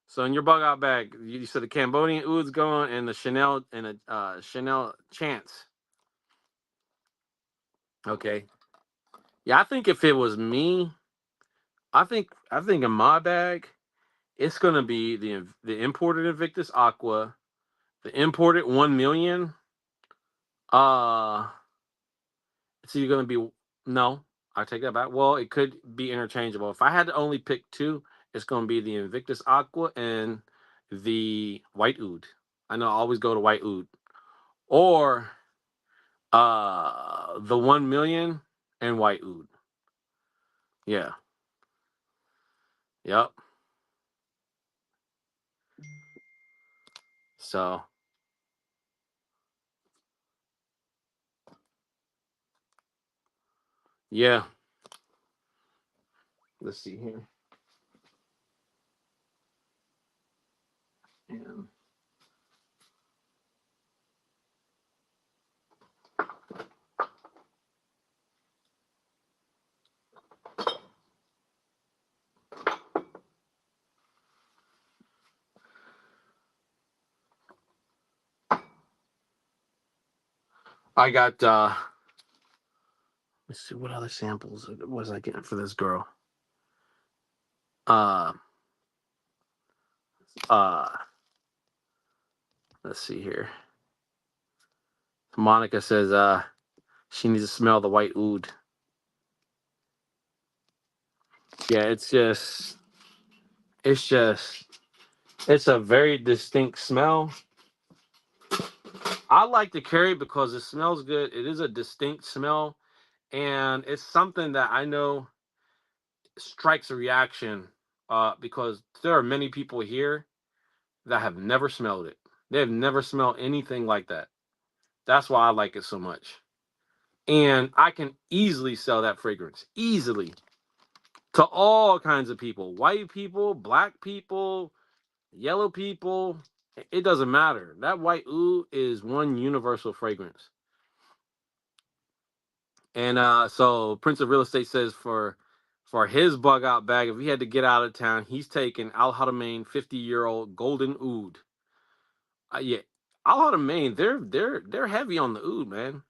A: So in your bug out bag, you said the Cambodian oud's going and the Chanel and a Chanel Chance. Okay. Yeah, I think if it was me, I think in my bag, it's gonna be the imported Invictus Aqua, the imported 1 million. Uh it's either gonna be no, I take that back. Well, it could be interchangeable. If I had to only pick two, it's gonna be the Invictus Aqua and the White Oud. I know I always go to White Oud. Or the 1 million and White Oud. Yeah. Yep. So yeah. Let's see here. And I got let's see what other samples was I getting for this girl. Uh uh let's see here. Monica says she needs to smell the White Oud. Yeah, it's just it's a very distinct smell. I like to carry it because it smells good. It is a distinct smell, and it's something that I know strikes a reaction because there are many people here that have never smelled it. They've never smelled anything like that. That's why I like it so much. And I can easily sell that fragrance, easily, to all kinds of people, white people, black people, yellow people. It doesn't matter. That White Oud is one universal fragrance. And so Prince of Real Estate says for his bug out bag, if he had to get out of town, he's taking Al Haramain 50-year-old Golden Oud. Yeah, Al Haramain, they're heavy on the oud, man.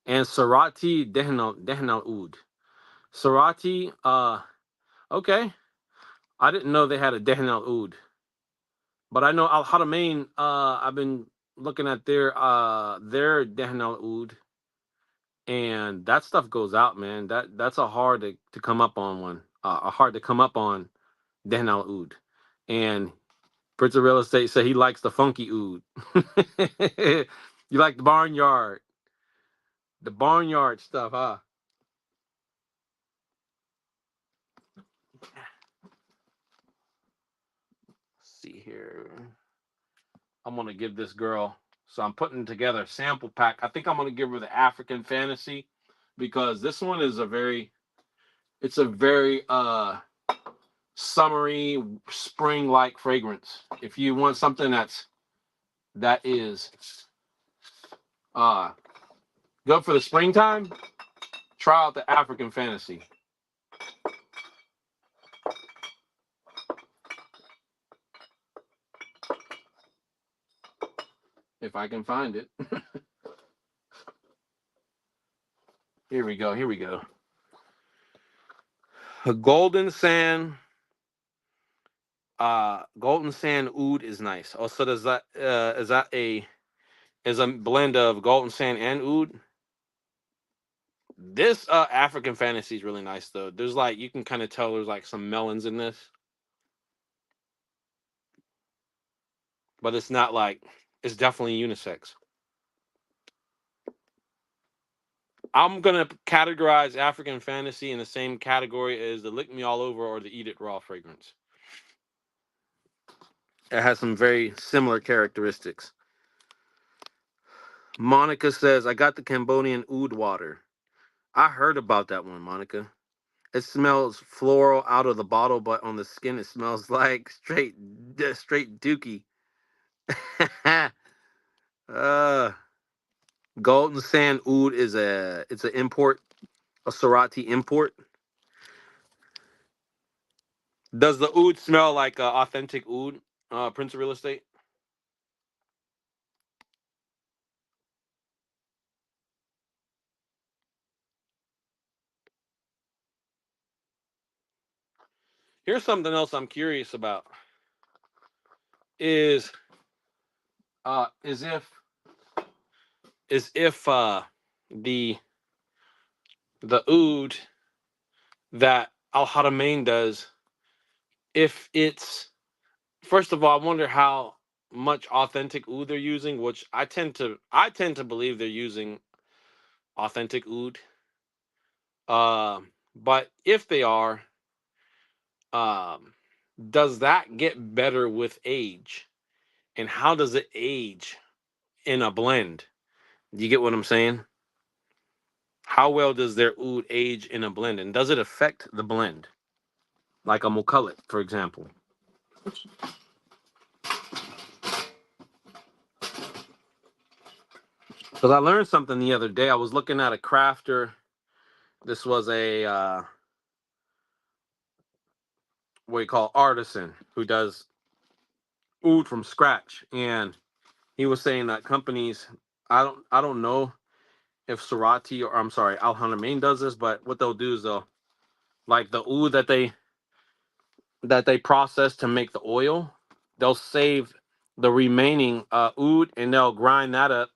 A: And Sarati Dehnal Oud. Sarati, okay. I didn't know they had a Dehnal Oud. But I know Al Haramain, I've been looking at their Dehnal Oud, and that stuff goes out, man. That's a hard to come up on one. A hard to come up on Dehnal Oud. And Prince of Real Estate said he likes the funky oud. You like the barnyard stuff, huh? Let's see here. I'm gonna give this girl. So I'm putting together a sample pack. I think I'm gonna give her the African Fantasy because this one is it's a very summery, spring-like fragrance. If you want something that is uh good for the springtime, try out the African Fantasy. If I can find it. Here we go. Here we go. A golden sand oud is nice. Also, does that is a blend of golden sand and oud? This African Fantasy is really nice though. There's like you can kind of tell there's like some melons in this, but it's not like it's definitely unisex. I'm gonna categorize African Fantasy in the same category as the Lick Me All Over or the Eat It Raw fragrance. It has some very similar characteristics. Monica says, I got the Cambodian oud water. I heard about that one, Monica. It smells floral out of the bottle, but on the skin it smells like straight dookie. uh, Golden Sand Oud is it's an import, a Sarati import. Does the oud smell like authentic oud, Prince of Real Estate? Here's something else I'm curious about. Is uh is if is if the the oud that Al Haramain does, if it's, first of all, I wonder how much authentic oud they're using, which I tend to believe they're using authentic oud. But if they are, um, does that get better with age? And how does it age in a blend? Do you get what I'm saying? How well does their oud age in a blend, and does it affect the blend, like a Mukullet, for example? Because I learned something the other day. I was looking at a crafter. This was a what you call artisan who does oud from scratch, and he was saying that companies, I don't know if Cerati, or I'm sorry, Al Hanamein does this, but what they'll do is they'll, like the oud that they process to make the oil, they'll save the remaining oud and they'll grind that up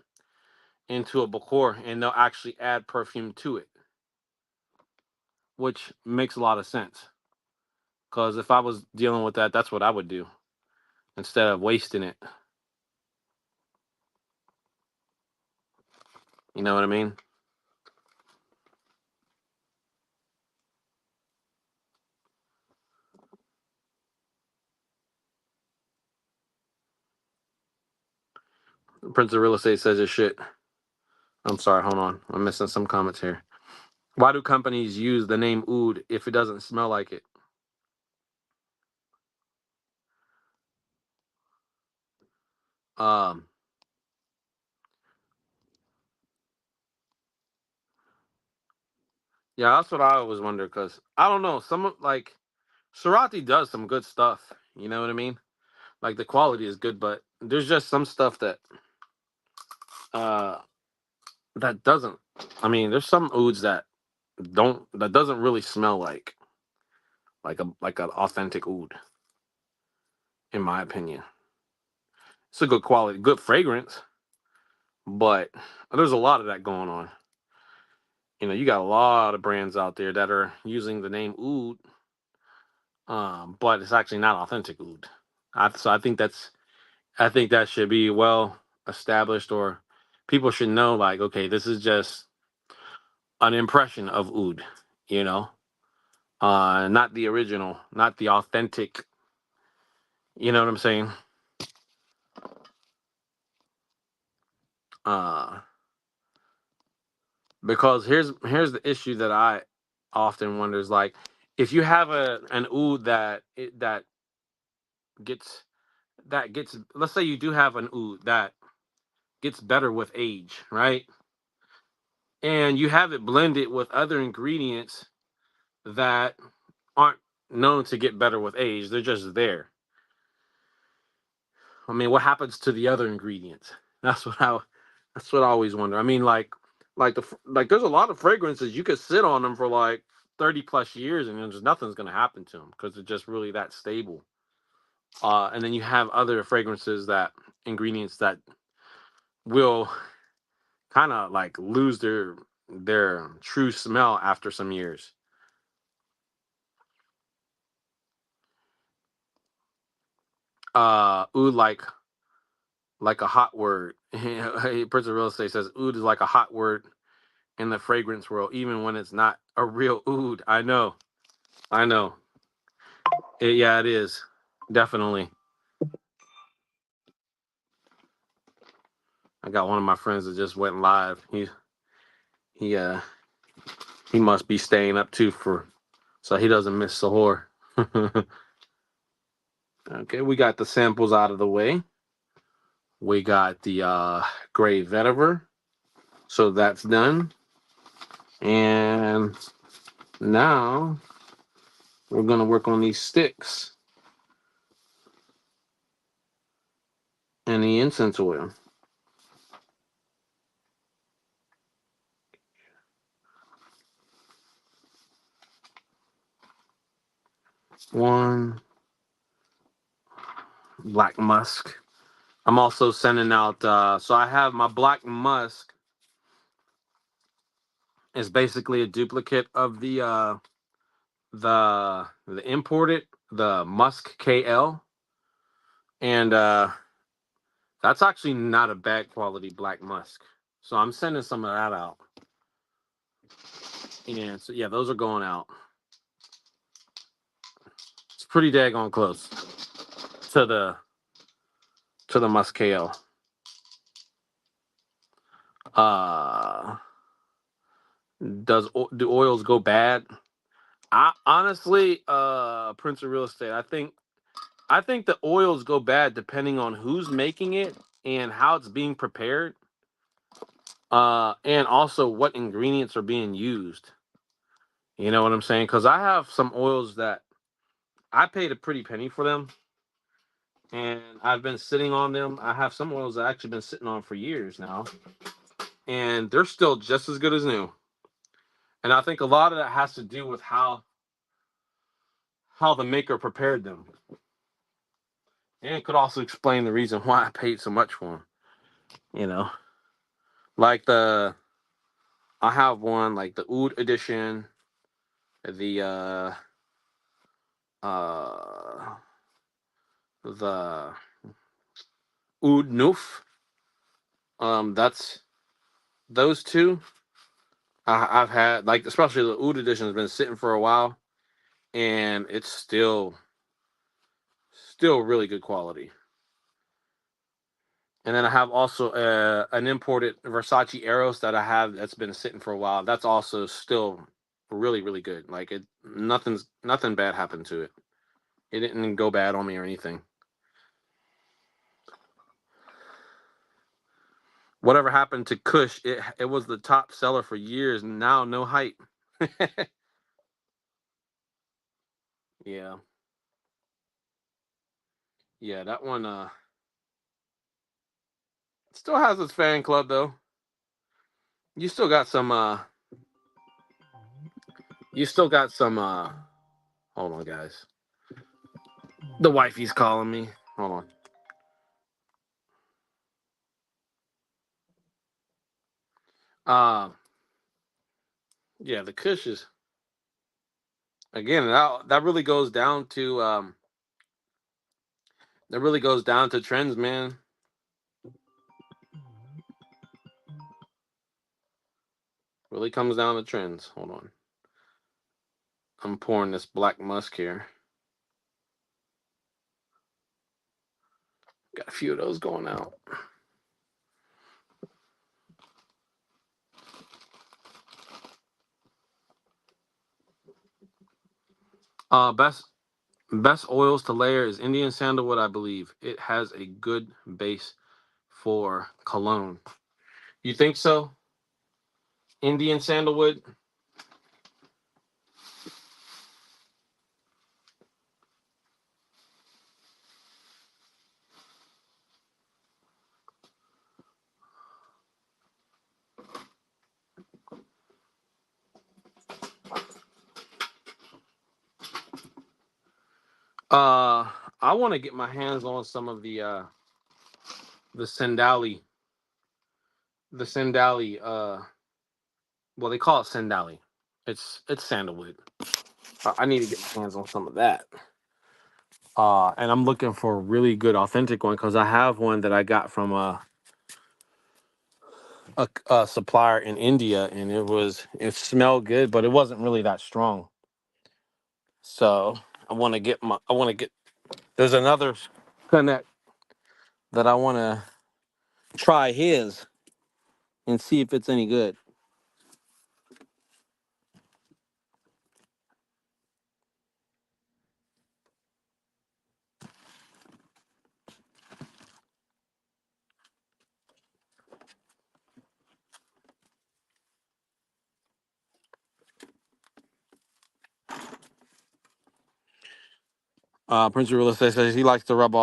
A: into a bakor and they'll actually add perfume to it, which makes a lot of sense. Because if I was dealing with that, that's what I would do instead of wasting it. You know what I mean? Prince of Real Estate says his shit. I'm sorry, hold on. I'm missing some comments here. Why do companies use the name oud if it doesn't smell like it? Um, yeah, that's what I always wonder. Because I don't know, like Cerati does some good stuff. You know what I mean? Like the quality is good, but there's just some stuff uh that doesn't. I mean, there's some ouds that doesn't really smell like an authentic oud, in my opinion. It's a good quality, good fragrance, but there's a lot of that going on. You got a lot of brands out there that are using the name oud, but it's actually not authentic oud. So I think that should be well established, or people should know, like, okay, this is just an impression of oud, you know, not the original, not the authentic. You know what I'm saying? Uh, because here's the issue that I often wonder is, like, if you have an oud gets that gets, let's say you do have an oud that gets better with age, right? And you have it blended with other ingredients that aren't known to get better with age. They're just there. I mean, what happens to the other ingredients? That's what I that's what I always wonder. I mean, like there's a lot of fragrances you could sit on them for like 30 plus years and there's nothing's going to happen to them because they're just really that stable. And then you have other fragrances, that ingredients that will kind of like lose their true smell after some years. Oud like a hot word. Hey, Prince of Real Estate says oud is like a hot word in the fragrance world, even when it's not a real oud. I know. Yeah, it is definitely. I got one of my friends that just went live. He uh he must be staying up too for so he doesn't miss Sahur. Okay, we got the samples out of the way. We got the gray vetiver, so that's done. And now we're going to work on these sticks and the incense oil. One black musk. I'm also sending out. So I have my black musk is basically a duplicate of the imported the Musk KL, and that's actually not a bad quality black musk. So I'm sending some of that out. And so yeah, those are going out. It's pretty daggone close to the Musk KL. Uh, do oils go bad? I honestly, Prince of Real Estate, I think the oils go bad depending on who's making it and how it's being prepared. And also what ingredients are being used. You know what I'm saying? Because I have some oils that I paid a pretty penny for them, and I've been sitting on them. I have some oils that I've actually been sitting on for years now, and they're still just as good as new. And I think a lot of that has to do with how the maker prepared them, and it could also explain the reason why I paid so much for them. You know, like I have one like the Oud edition, the uh the Oud Nouf. That's those two. I've had like especially the Oud edition has been sitting for a while, and it's still really good quality. And then I have also an imported Versace Eros that I have that's been sitting for a while. That's also still really good. Like nothing bad happened to it. It didn't go bad on me or anything. Whatever happened to Kush, it was the top seller for years. And now no hype. Yeah, yeah, that one still has its fan club though. You still got some you still got some hold on guys. The wifey's calling me. Hold on. Uh yeah, the Kush is again that really goes down to trends, man. Really comes down to trends. Hold on. I'm pouring this black musk here. Got a few of those going out. Best oils to layer is Indian sandalwood, I believe. It has a good base for cologne. You think so? Indian sandalwood? I want to get my hands on some of the Sandali. The Sandali, well, they call it Sandali. It's sandalwood. I need to get my hands on some of that. And I'm looking for a really good authentic one because I have one that I got from a supplier in India, and it smelled good, but it wasn't really that strong. So I want to get. There's another connect that I want to try his and see if it's any good. Prince of Real Estate says he likes to rub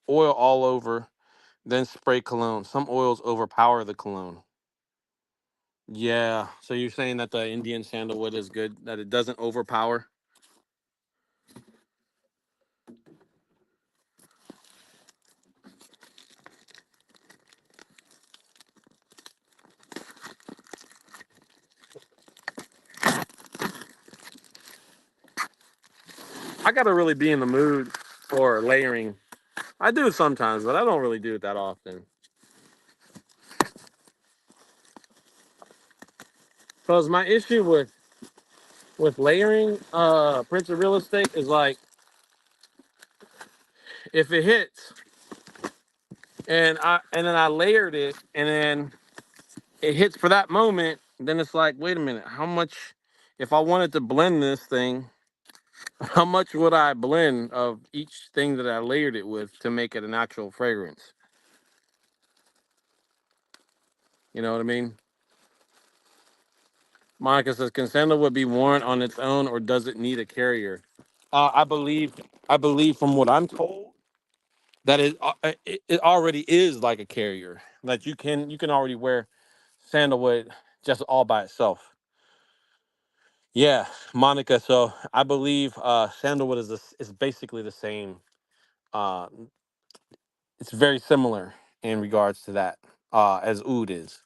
A: oil all over, then spray cologne. Some oils overpower the cologne. Yeah. So you're saying that the Indian sandalwood is good, that it doesn't overpower? I gotta really be in the mood for layering. I do it sometimes, but I don't really do it that often. Because my issue with layering Prince of Real Estate is like if it hits and then I layered it and then it hits for that moment, then it's like, wait a minute, how much if I wanted to blend this thing, how much would I blend of each thing that I layered it with to make it an actual fragrance? You know what I mean? Monica says, can sandalwood be worn on its own or does it need a carrier? I believe from what I'm told that it already is like a carrier. Like you can already wear sandalwood just all by itself. Yeah, Monica. So I believe sandalwood is basically the same. Uh, it's very similar in regards to that as oud is.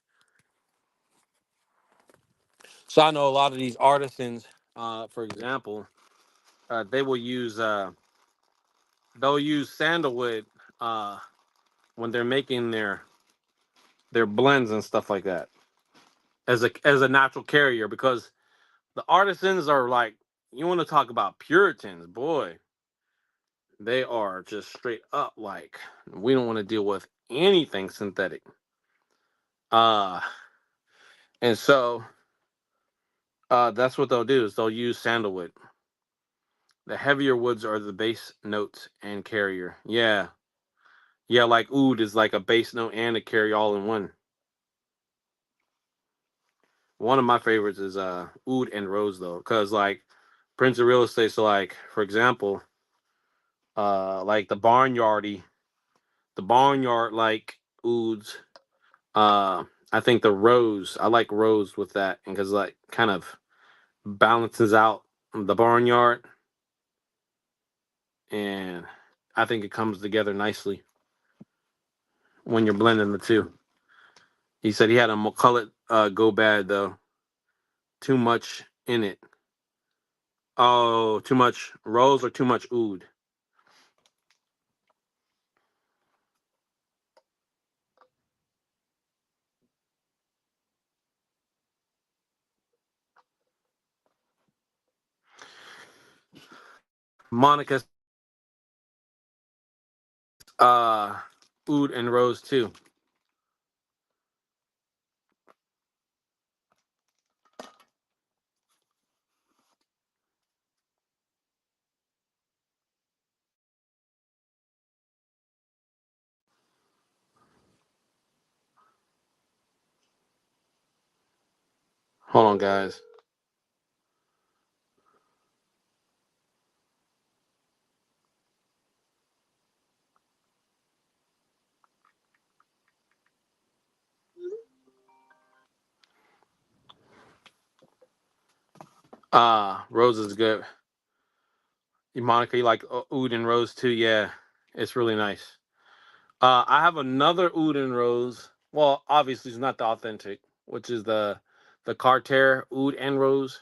A: So I know a lot of these artisans, for example, they will use they'll use sandalwood uh, when they're making their blends and stuff like that as a natural carrier because the artisans are like, you want to talk about Puritans, boy, they are just straight up like, we don't want to deal with anything synthetic. Uh and so that's what they'll do is they'll use sandalwood. The heavier woods are the base notes and carrier. Yeah. Yeah, like oud is like a base note and a carrier all in one. One of my favorites is oud and rose though, because like Prince of Real Estate, so like for example, like the barnyard like ouds. I think the rose, I like rose with that because like kind of balances out the barnyard, and I think it comes together nicely when you're blending the two. He said he had a McCulloch go bad though, too much in it. Oh, too much rose or too much oud. Monica's oud and rose too. Hold on, guys. Rose is good. Monica, you like oud and rose too? Yeah, it's really nice. I have another oud and rose. Well, obviously it's not the authentic, which is the Carter oud and rose,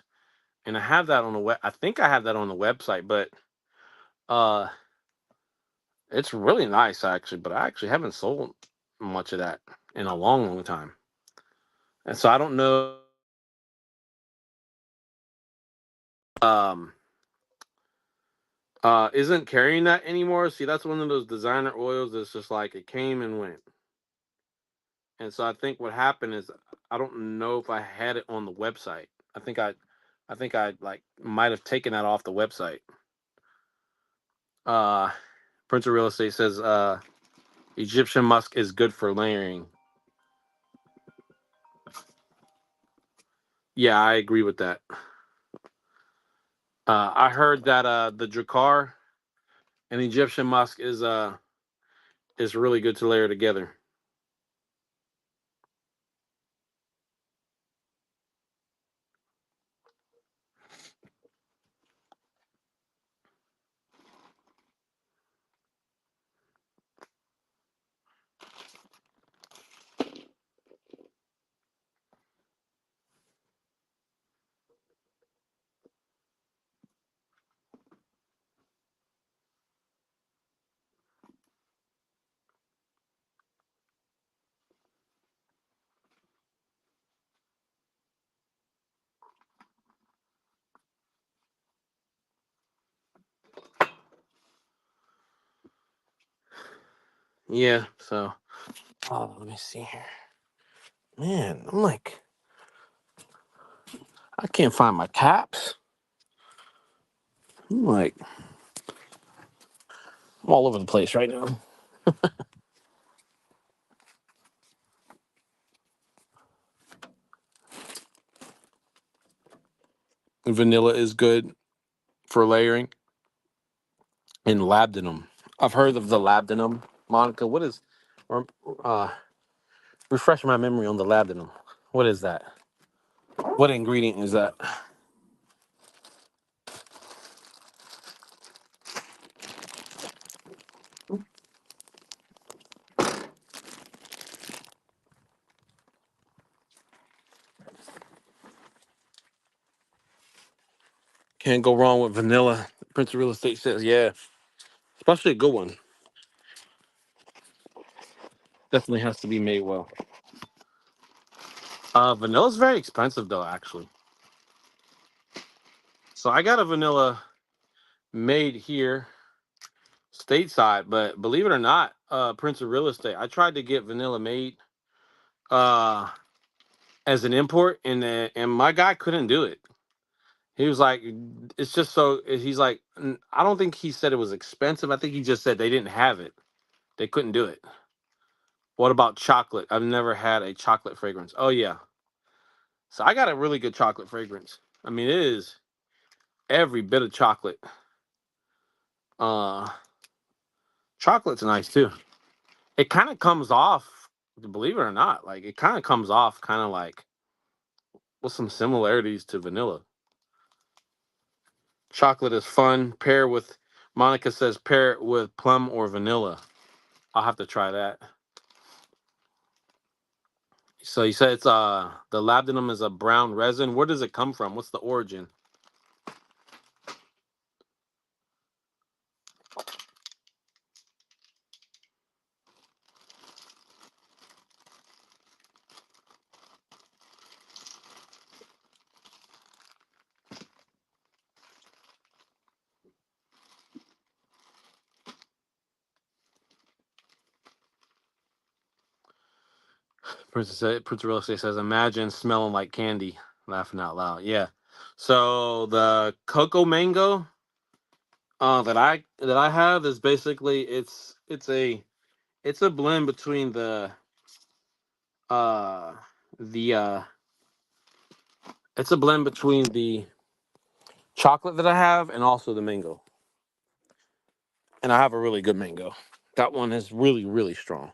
A: and I have that on the web. I think I have that on the website, but uh, it's really nice actually. But I actually haven't sold much of that in a long, long time, and so I don't know. Um, isn't carrying that anymore. See, that's one of those designer oils that's just like it came and went. And so I think what happened is I don't know if I had it on the website. I think I like might have taken that off the website. Uh Prince of Real Estate says Egyptian musk is good for layering. Yeah, I agree with that. I heard that the Drakkar. And Egyptian musk is really good to layer together. Yeah. So, oh, let me see here. Man, I'm like, I can't find my caps. I'm like, I'm all over the place right now. Vanilla is good for layering, and labdanum. I've heard of the labdanum. Monica, what is? Or, uh, refresh my memory on the labdanum. What is that? What ingredient is that? Can't go wrong with vanilla. Prince of Real Estate says, yeah, especially a good one. Definitely has to be made well. Vanilla's very expensive though, actually. So I got a vanilla made here stateside, but believe it or not, Prince of Real Estate, I tried to get vanilla made uh as an import, and my guy couldn't do it. He was like, it's just so. He's like, I don't think he said it was expensive. I think he just said they didn't have it. They couldn't do it. What about chocolate? I've never had a chocolate fragrance. Oh yeah, so I got a really good chocolate fragrance. I mean, it is every bit of chocolate. Uh, Chocolate's nice too. It kind of comes off, believe it or not, like it kind of comes off, kind of like with some similarities to vanilla. Chocolate is fun. Pair with, Monica says, pair it with plum or vanilla. I'll have to try that. So you said it's the labdanum is a brown resin. Where does it come from? What's the origin? Prince Real Estate says, imagine smelling like candy. Laughing out loud. Yeah. So the cocoa mango that I have is basically it's a blend between uh the it's a blend between the chocolate that I have and also the mango. And I have a really good mango. That one is really, really strong.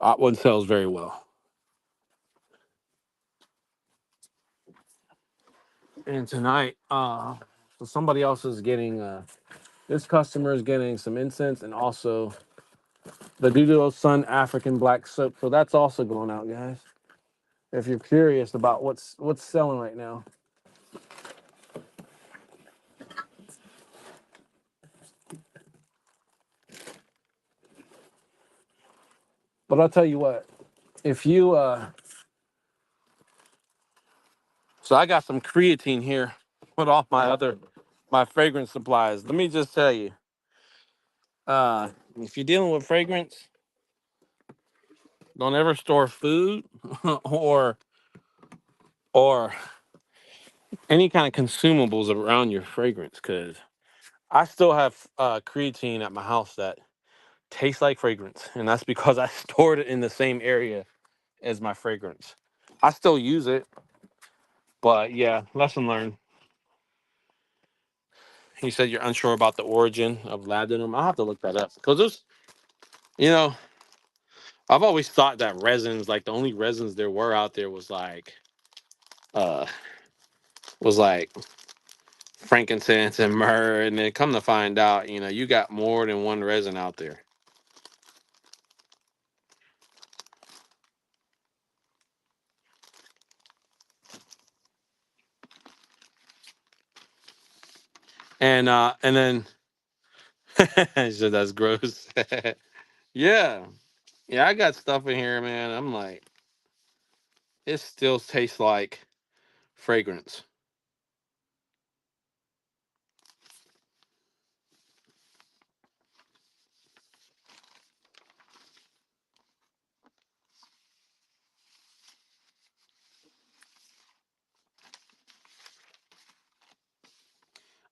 A: That one sells very well. And tonight, so somebody else is getting this customer is getting some incense and also the Dudo Sun African Black Soap. So that's also going out, guys. If you're curious about what's selling right now. But I'll tell you what, if you so I got some creatine here with all my fragrance supplies. Let me just tell you, if you're dealing with fragrance, don't ever store food or or any kind of consumables around your fragrance, because I still have creatine at my house that tastes like fragrance, and that's because I stored it in the same area as my fragrance. I still use it, but yeah, lesson learned. You said you're unsure about the origin of labdanum. I'll have to look that up because there's, you know, I've always thought that resins, like the only resins there were out there uh, was like frankincense and myrrh, and then come to find out, you got more than one resin out there. And then so that's gross. Yeah, yeah, I got stuff in here, man. I'm like, it still tastes like fragrance.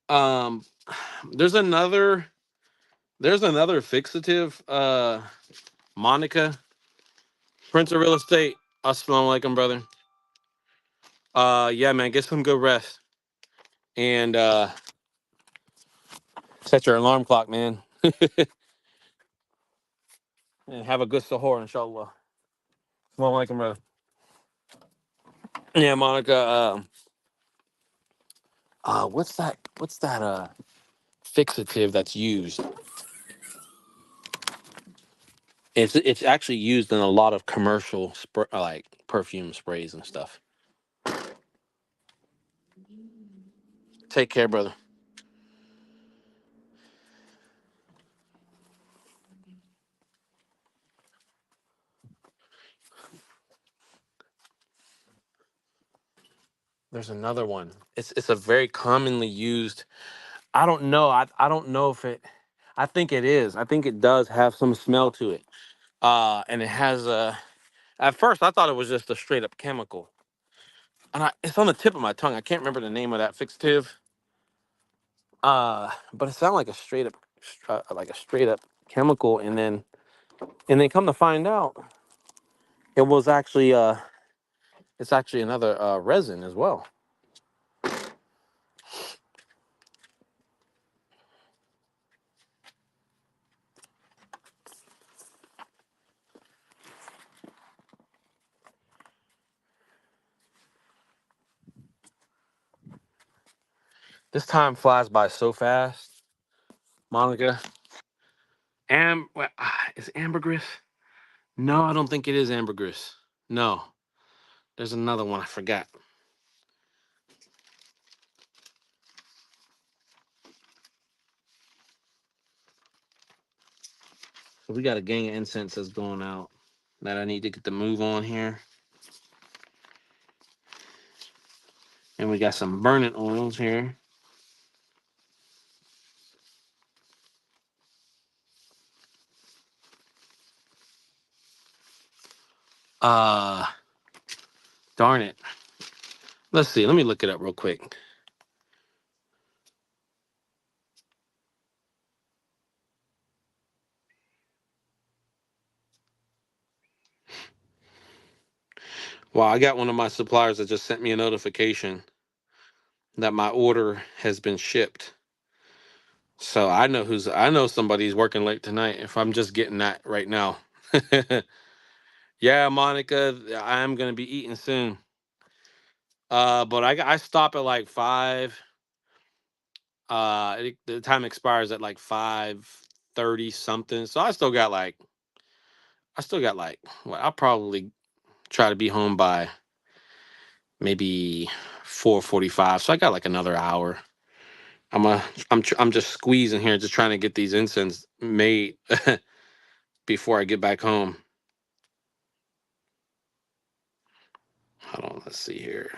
A: Um, there's another fixative, Monica, Prince of Real Estate. Assalamu alaikum, brother. Yeah, man, get some good rest and set your alarm clock, man, and have a good sahur, inshallah. Assalamu alaikum, brother. Yeah, Monica. What's that? What's that? Fixative that's used. It's actually used in a lot of commercial like perfume sprays and stuff. Take care, brother. There's another one. It's a very commonly used. I don't know. I don't know if it. I think it is. I think it does have some smell to it. And it has a. At first, I thought it was just a straight up chemical, and it's on the tip of my tongue. I can't remember the name of that fixative. But it sounded like a straight up chemical, and then come to find out, it was actually it's actually another resin as well. This time flies by so fast, Monica. Is ambergris? No, I don't think it is ambergris. No, there's another one I forgot. So we got a gang of incense that's going out that I need to get the move on here, and we got some burning oils here. Uh, Darn it. Let's see. Let me look it up real quick. Well, I got one of my suppliers that just sent me a notification that my order has been shipped. So I know somebody's working late tonight if I'm just getting that right now. Yeah, Monica, I'm gonna be eating soon. But I stop at like 5. The time expires at like 5:30 something. So I still got like well, I'll probably try to be home by maybe 4:45. So I got like another hour. I'm just squeezing here, just trying to get these incense made before I get back home. Hold on, let's see here.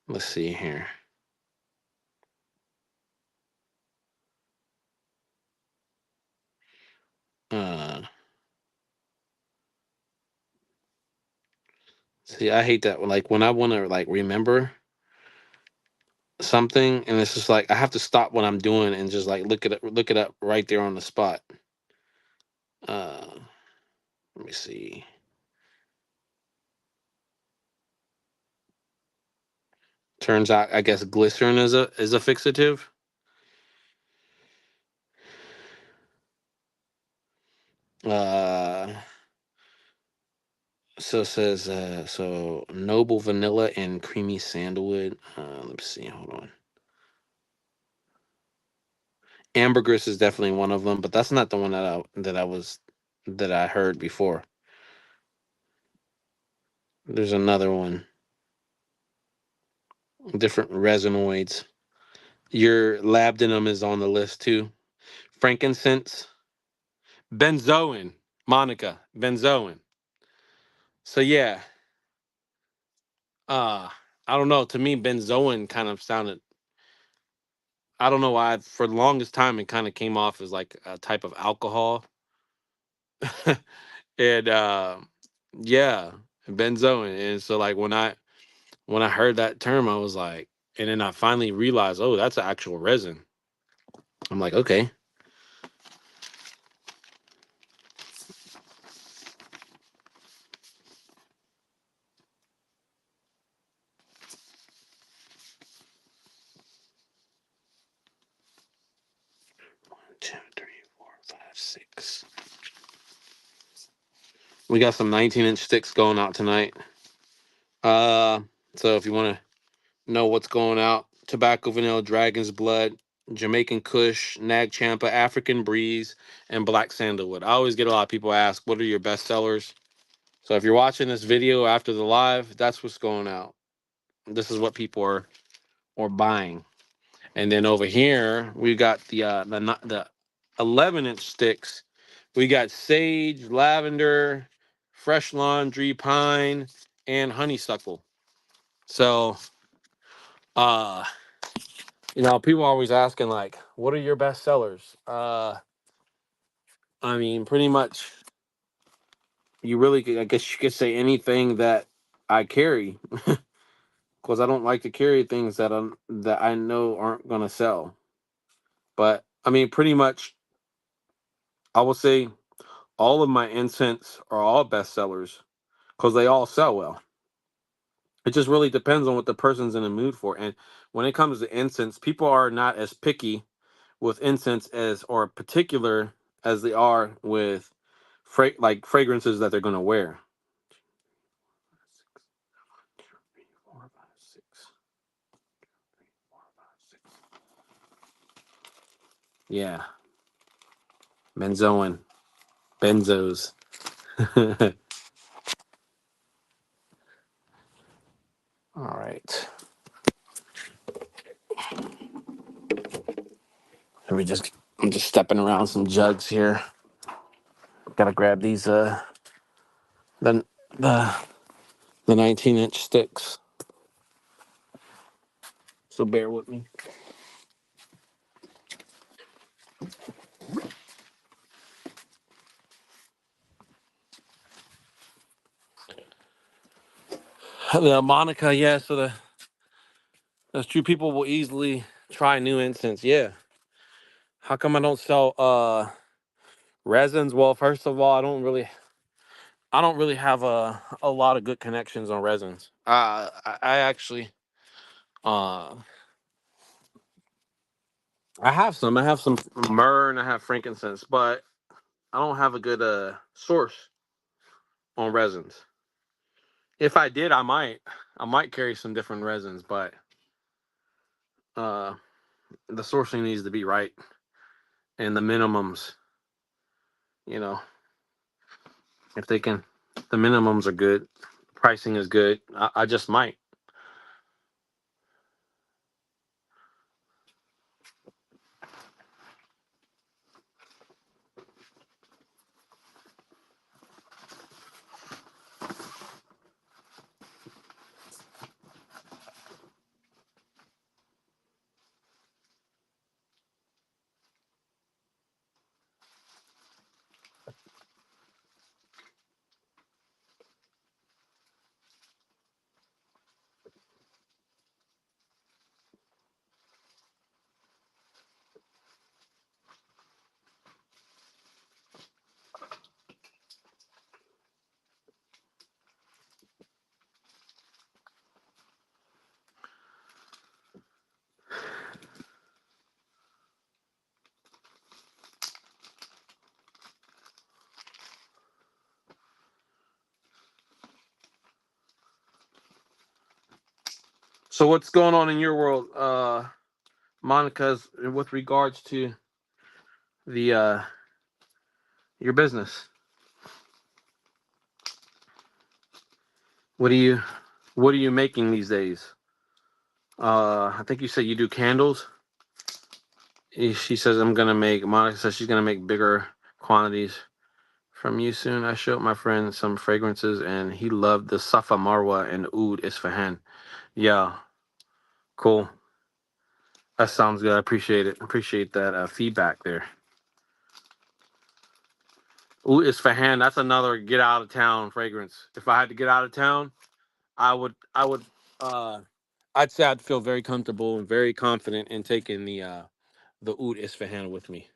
A: Let's see here. Uh, See, I hate that. Like when I want to like remember something, and it's just like I have to stop what I'm doing and just like look it up right there on the spot. Uh, Let me see. Turns out, I guess glycerin is a fixative. Uh, so it says so noble vanilla and creamy sandalwood. Let's see. Hold on. Ambergris is definitely one of them, but that's not the one that I heard before. There's another one. Different resinoids. Your labdanum is on the list too. Frankincense, benzoin, Monica, benzoin. So yeah, uh, I don't know. To me, benzoin kind of sounded. I don't know why. For the longest time, it kind of came off as like a type of alcohol, and yeah, benzoin. And so like when I heard that term, I was like, and then I finally realized, oh, that's an actual resin. I'm like, okay. 1, 2, 3, 4, 5, 6. We got some 19-inch sticks going out tonight. Uh, so if you want to know what's going out, Tobacco Vanilla, Dragon's Blood, Jamaican Kush, Nag Champa, African Breeze, and Black Sandalwood. I always get a lot of people ask, what are your best sellers? So if you're watching this video after the live, that's what's going out. This is what people are buying. And then over here, we got the 11-inch sticks. We got sage, lavender, fresh laundry, pine, and honeysuckle. So, uh, people are always asking like, what are your best sellers? I mean, pretty much, I guess you could say anything that I carry, because I don't like to carry things that I know aren't gonna sell. But I mean, pretty much, I will say all of my incense are all bestsellers because they all sell well. It just really depends on what the person's in the mood for. And when it comes to incense, people are not as picky with incense as or particular as they are with like fragrances that they're going to wear. 1, 2, 3, 4, 5, 6. Yeah, benzoin, benzos. All right. I'm just stepping around some jugs here. Gotta grab these the the the 19-inch sticks. So bear with me. The Monica, yeah. So that's true. People will easily try new incense. Yeah. How come I don't sell resins? Well, first of all, I don't really have a lot of good connections on resins. I actually uh I have some. I have some myrrh and I have frankincense, but I don't have a good source on resins. If I did, I might carry some different resins, but uh the sourcing needs to be right and the minimums, you know, if they can, the minimums are good, pricing is good. I just might. So what's going on in your world, Monica's, with regards to the your business? What are you making these days? I think you said you do candles. She says Monica says she's gonna make bigger quantities from you soon. I showed my friend some fragrances and he loved the Safa Marwa and Oud Isfahan. Yeah, cool. That sounds good. I appreciate it. Appreciate that feedback there. Oud Isfahan, that's another get out of town fragrance. If I had to get out of town, I would uh I'd say I'd feel very comfortable and very confident in taking the Oud Isfahan with me.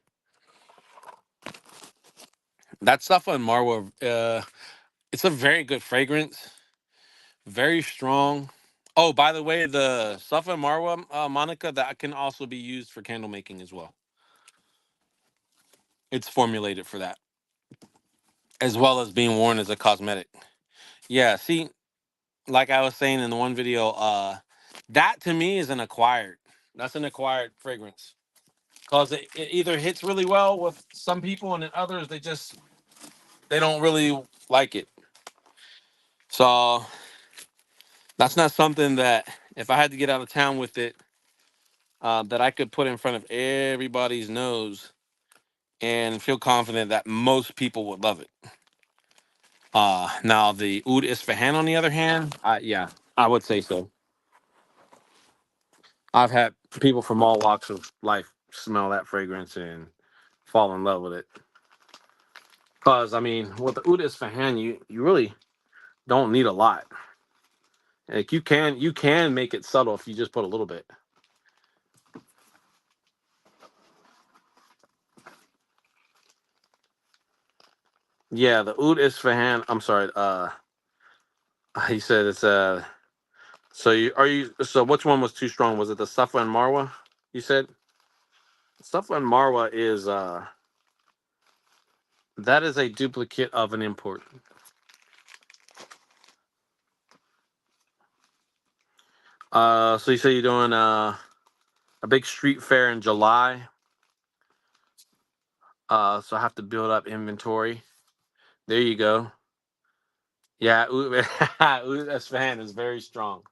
A: That Safa and Marwa, it's a very good fragrance, very strong. Oh, by the way, the Safa and Marwa, Monica, that can also be used for candle making as well. It's formulated for that, as well as being worn as a cosmetic. Yeah, see, like I was saying in the one video, that to me is an acquired. That's an acquired fragrance because it either hits really well with some people and then others they don't really like it. So that's not something that if I had to get out of town with it, that I could put in front of everybody's nose and feel confident that most people would love it. Now the Oud Isfahan, on the other hand, yeah, I would say so. I've had people from all walks of life smell that fragrance and fall in love with it. Cause I mean, with the Oud Isfahan, you really don't need a lot. Like you can make it subtle if you just put a little bit. Yeah, the Oud Isfahan. I'm sorry. He said it's So so which one was too strong? Was it the Safa and Marwa? You said Safa and Marwa is that is a duplicate of an import. So you say you're doing a big street fair in July. So I have to build up inventory. There you go. Yeah, Oud Isfahan is very strong.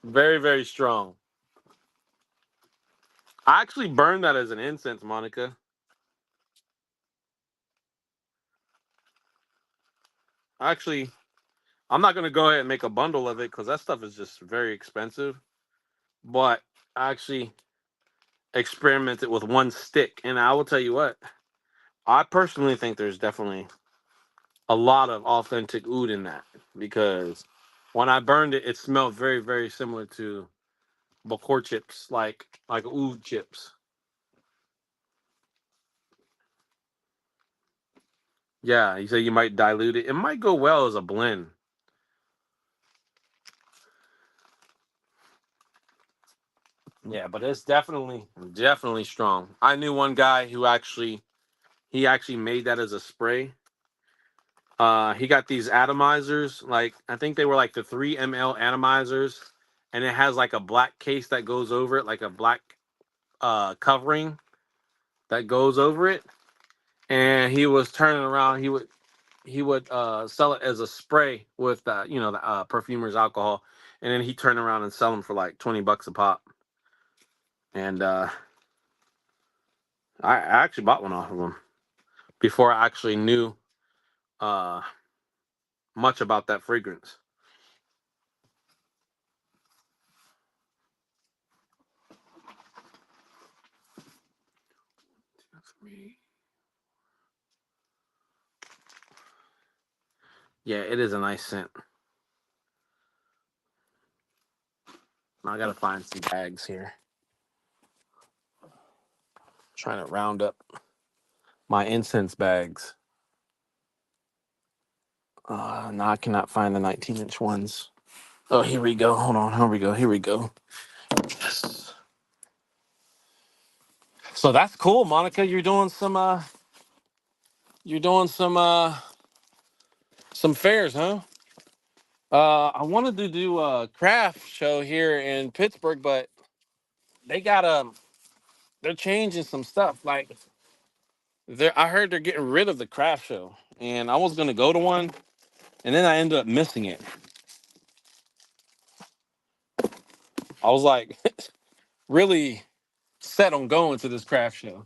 A: Very, very strong. I actually burned that as an incense, Monica. Actually, I'm not gonna go ahead and make a bundle of it because that stuff is just very expensive. But I actually experimented with one stick, and I will tell you what, I personally think there's definitely a lot of authentic oud in that because when I burned it, it smelled very, very similar to bakor chips, like oud chips. Yeah, you say you might dilute it. It might go well as a blend. Yeah, but it's definitely strong. I knew one guy who actually made that as a spray. He got these atomizers, like I think they were like the 3 ml atomizers, and it has like a black case that goes over it, like a black covering that goes over it. And he was turning around. He would sell it as a spray with the perfumer's alcohol, and then he turned around and sell them for like $20 a pop. And I actually bought one off of him before I actually knew uh, much about that fragrance. Yeah, it is a nice scent. I gotta find some bags here. Trying to round up my incense bags. No, I cannot find the 19-inch ones. Oh, here we go. Hold on. Here we go. Here we go. Yes. So that's cool, Monica. You're doing some fairs, huh? I wanted to do a craft show here in Pittsburgh, but they got they're changing some stuff. Like I heard they're getting rid of the craft show, and I was gonna go to one, and then I ended up missing it. I was like really set on going to this craft show.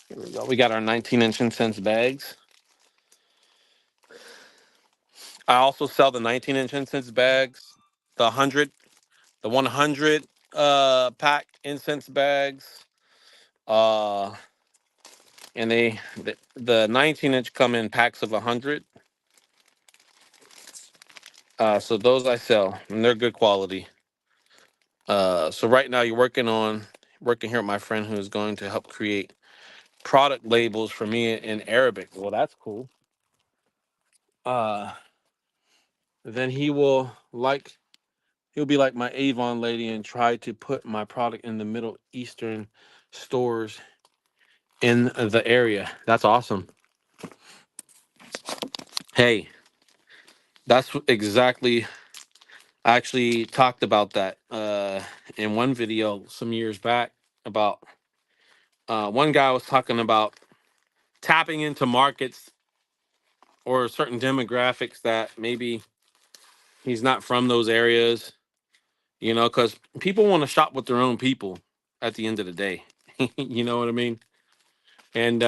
A: Here we go. We got our 19-inch incense bags. I also sell the 19-inch incense bags, the 100 pack incense bags. Uh, and the 19-inch come in packs of 100. So those I sell, and they're good quality. So right now you're working here with my friend who is going to help create product labels for me in Arabic. Well, that's cool. Uh, then he'll be like my Avon lady and try to put my product in the Middle Eastern stores in the area. That's awesome. Hey, that's exactly. I actually talked about that in one video some years back about one guy was talking about tapping into markets or certain demographics that maybe he's not from those areas, because people want to shop with their own people at the end of the day. You know what I mean? And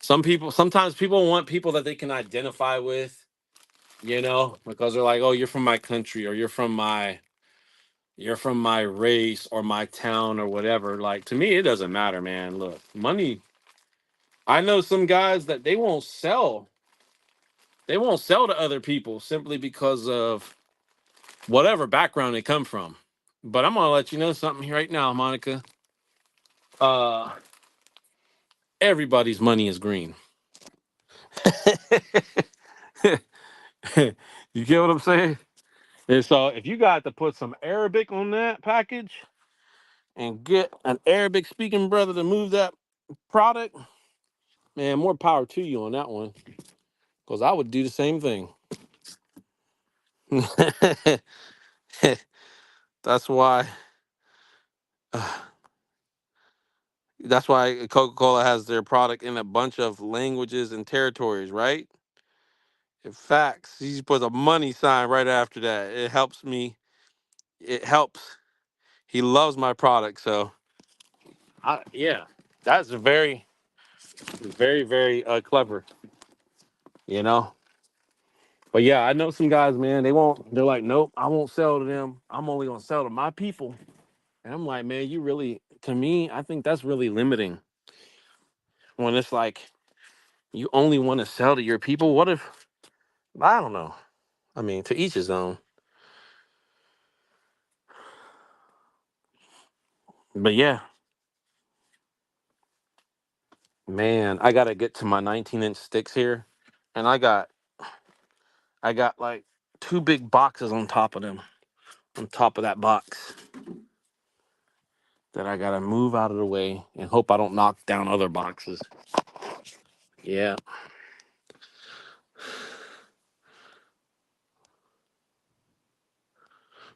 A: sometimes people want people that they can identify with, because they're like, oh, you're from my country or you're from my race or my town or whatever. Like, to me, it doesn't matter, man. Look, money. I know some guys that they won't sell. They won't sell to other people simply because of whatever background they come from. But I'm gonna let you know something right now, Monica. Uh, everybody's money is green. You get what I'm saying? And so, if you got to put some Arabic on that package and get an Arabic speaking brother to move that product, man, more power to you on that one. Because I would do the same thing. That's why. That's why Coca-Cola has their product in a bunch of languages and territories, right? In fact, he puts a money sign right after that. It helps me. It helps. He loves my product, so yeah, that's very, very, very clever. You know. But yeah, I know some guys, man. They won't. They're like, nope, I won't sell to them. I'm only gonna sell to my people. And I'm like, man, you really, to me, I think that's really limiting. When it's like you only want to sell to your people. What if I don't know? I mean, to each his own. But yeah, man, I gotta get to my 19-inch sticks here, and I got like two big boxes on top of them, on top of that box that I gotta move out of the way and hope I don't knock down other boxes. Yeah.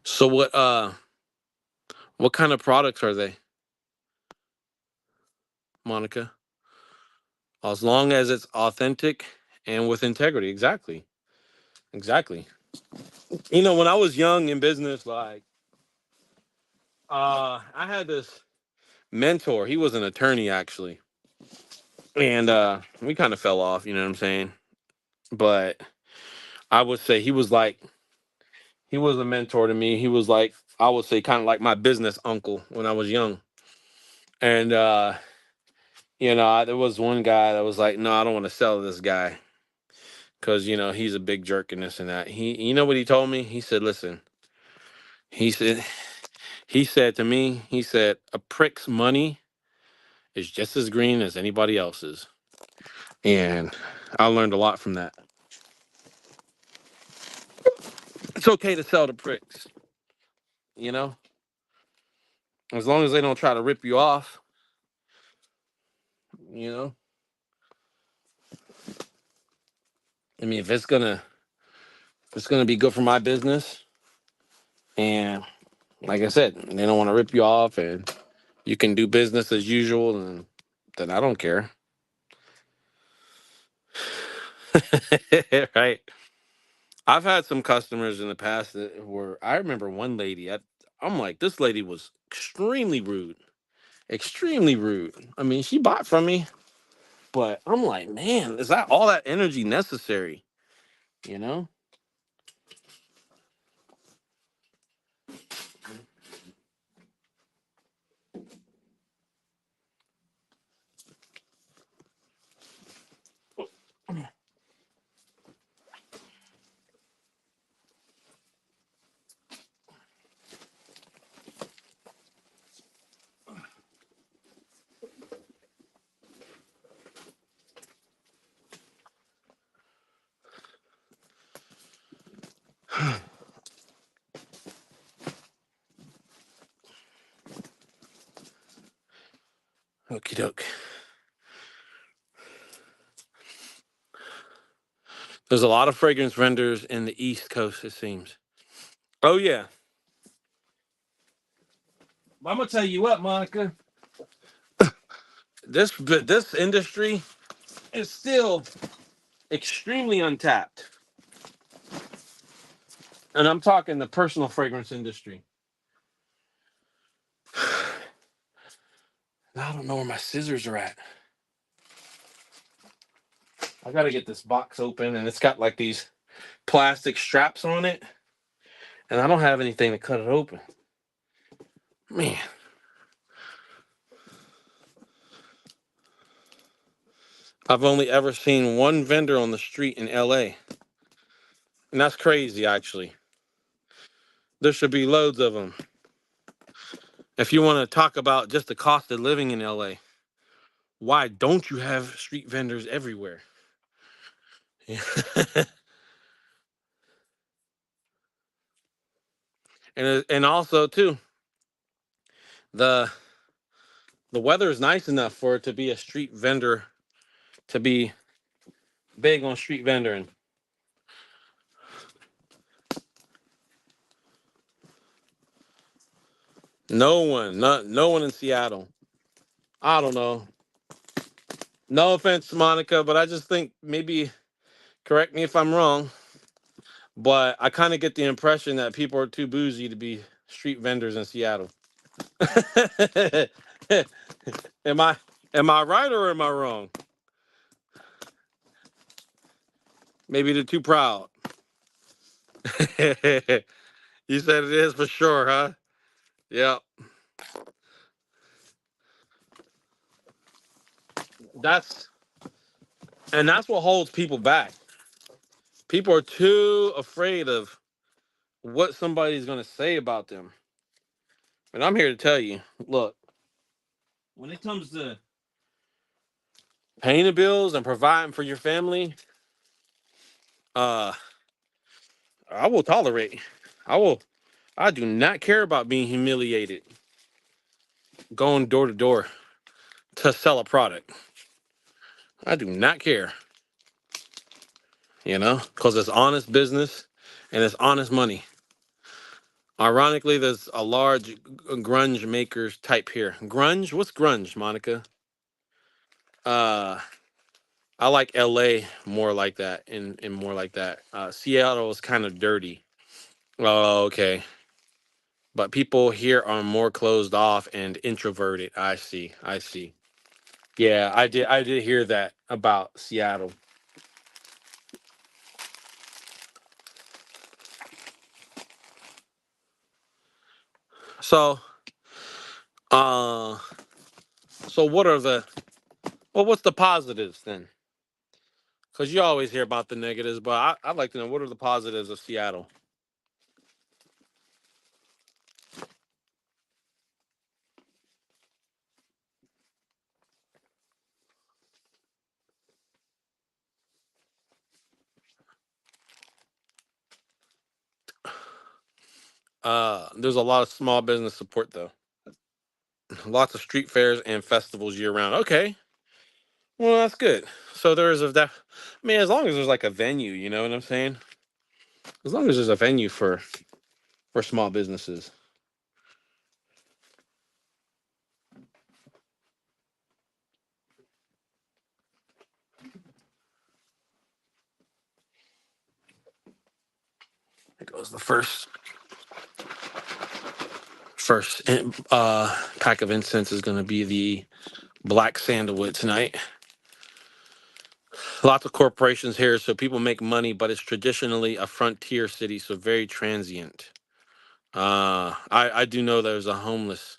A: So what kind of products are they, Monica? As long as it's authentic and with integrity. Exactly. Exactly. When I was young in business, like I had this mentor. He was an attorney actually. And we kind of fell off, you know what I'm saying? But I would say he was a mentor to me. He was like, I would say, kind of like my business uncle when I was young. And there was one guy that was like, no, I don't want to sell to this guy because he's a big jerk and this and that. You know what he told me? He said, listen, he said he said to me, he said, a prick's money is just as green as anybody else's. And I learned a lot from that. It's okay to sell to pricks, you know, as long as they don't try to rip you off. You know, I mean, if it's gonna be good for my business, and like I said, they don't want to rip you off, and you can do business as usual, and then I don't care. Right? I've had some customers in the past that were. I remember one lady. I'm like, this lady was extremely rude. Extremely rude. I mean, she bought from me, but I'm like, man, is that all that energy necessary? You know? Okie doke. There's a lot of fragrance vendors in the East Coast, it seems. Oh yeah. I'm gonna tell you what, Monica. This industry is still extremely untapped, and I'm talking the personal fragrance industry. I don't know where my scissors are at. I gotta get this box open, and it's got like these plastic straps on it, and I don't have anything to cut it open. Man, I've only ever seen one vendor on the street in LA, and that's crazy, actually. There should be loads of them. If you want to talk about just the cost of living in LA, why don't you have street vendors everywhere? And also too, the the weather is nice enough for it to be a street vendor, to be big on street vendoring. No one in Seattle. I don't know. No offense, Monica, but I just think maybe, correct me if I'm wrong, but I kind of get the impression that people are too bougie to be street vendors in Seattle. am I am I right or am I wrong? Maybe they're too proud. You said it is for sure, huh? Yeah. That's that's what holds people back. People are too afraid of what somebody's going to say about them. And I'm here to tell you, look, when it comes to paying the bills and providing for your family, uh I will tolerate. I will I do not care about being humiliated going door to door to sell a product. I do not care, cuz it's honest business and it's honest money. Ironically, there's a large grunge makers type here. Grunge? What's grunge, Monica? Uh, I like LA more like that and more like that. Seattle is kind of dirty. Oh, okay. But people here are more closed off and introverted. I see. I see. Yeah, I did hear that about Seattle. So, uh, so what are the what's the positives then? Because you always hear about the negatives, but I'd like to know what are the positives of Seattle. There's a lot of small business support though. Lots of street fairs and festivals year round. Okay. Well, that's good. So there's a that. I mean, as long as there's like a venue, you know what I'm saying? As long as there's a venue for small businesses. It goes the first pack of incense is going to be the black sandalwood tonight. Lots of corporations here, so people make money, but it's traditionally a frontier city, so very transient. I do know there's a homeless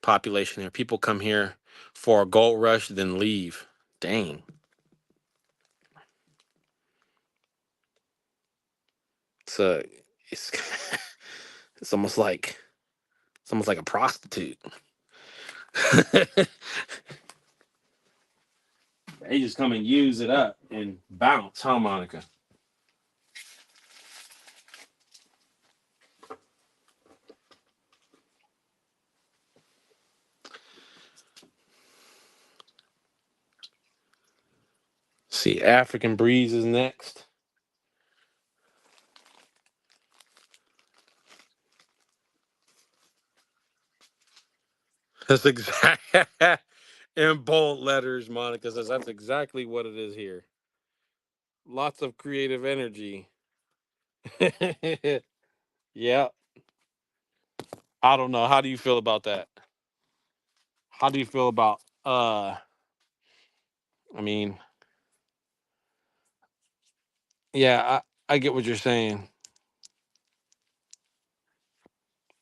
A: population here. People come here for a gold rush, then leave. Dang. So it's it's almost like a prostitute. They just come and use it up and bounce, huh, Monica? See, African Breeze is next. That's exact in bold letters, Monica says that's exactly what it is here. Lots of creative energy. Yeah. I don't know. How do you feel about that? How do you feel about I mean, yeah, I get what you're saying.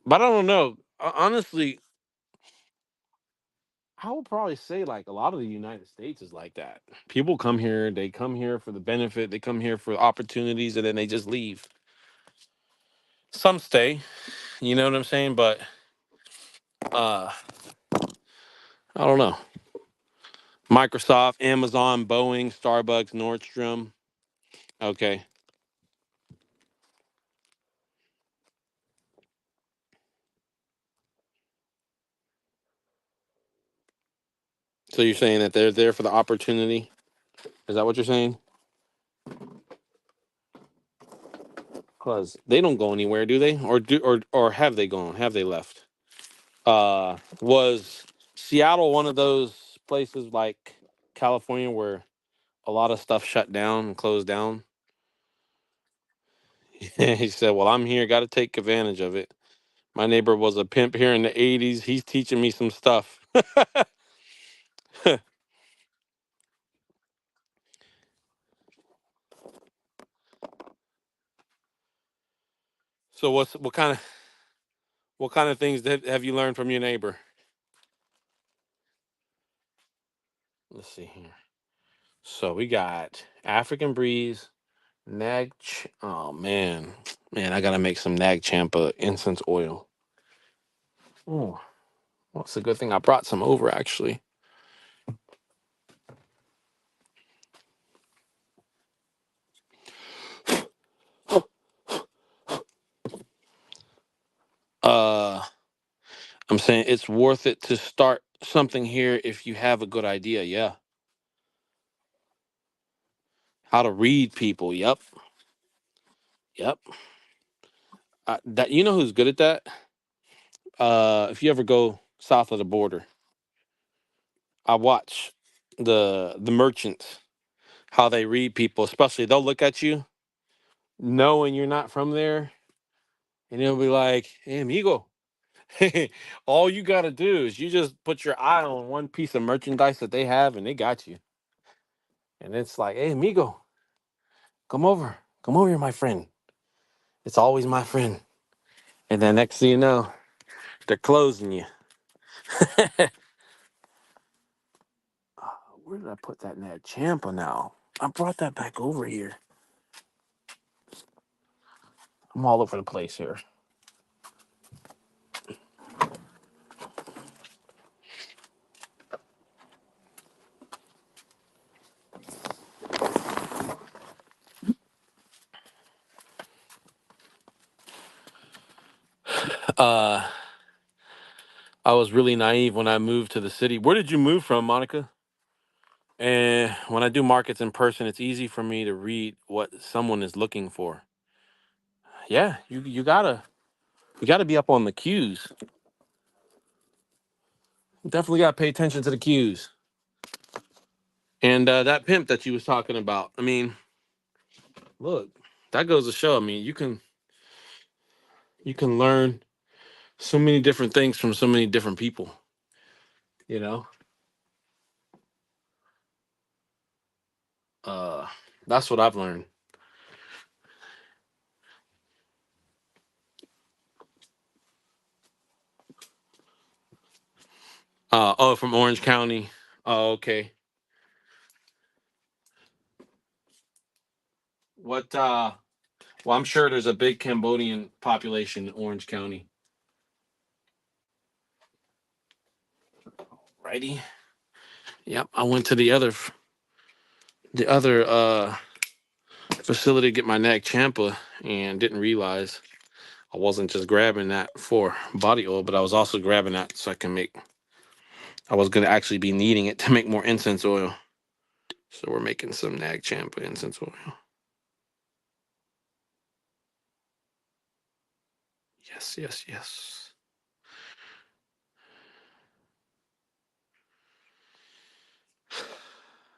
A: But I don't know. Honestly, I would probably say like a lot of the United States is like that. People come here, they come here for the benefit, they come here for opportunities, and then they just leave. Some stay, you know what I'm saying? But uh I don't know. Microsoft, Amazon, Boeing, Starbucks, Nordstrom. Okay. So you're saying that they're there for the opportunity? Is that what you're saying? Because they don't go anywhere, do they? Or have they gone? Have they left? Was Seattle one of those places like California where a lot of stuff shut down and closed down? He said, "Well, I'm here, got to take advantage of it. My neighbor was a pimp here in the '80s. He's teaching me some stuff." So what kind of things have you learned from your neighbor? Let's see here. So we got African Breeze, oh man, I gotta make some Nag Champa incense oil. Oh, well, it's a good thing I brought some over actually. Uh, I'm saying it's worth it to start something here if you have a good idea. Yeah, how to read people. Yep, yep. That you know who's good at that? If you ever go south of the border, I watch the merchants how they read people. Especially they'll look at you knowing you're not from there, and they'll be like, "Hey, amigo." All you gotta do is you just put your eye on one piece of merchandise that they have, and they got you. And it's like, "Hey, amigo, come over here, my friend. It's always my friend." And then next thing you know, they're closing you. Where did I put that Nat Champa now? I brought that back over here. I'm all over the place here. Uh, I was really naive when I moved to the city. Where did you move from, Monica? And when I do markets in person, it's easy for me to read what someone is looking for. Yeah, you gotta be up on the cues. Definitely gotta pay attention to the cues. And that pimp that you was talking about, I mean, look, that goes to show. I mean, you can learn so many different things from so many different people. You know, uh, that's what I've learned. Oh, from Orange County. Oh, okay. What? Well, I'm sure there's a big Cambodian population in Orange County. Righty. Yep. I went to the other facility to get my Nag Champa and didn't realize I wasn't just grabbing that for body oil, but I was also grabbing that so I can make. I was gonna actually be needing it to make more incense oil. So we're making some Nag Champa incense oil. Yes, yes, yes.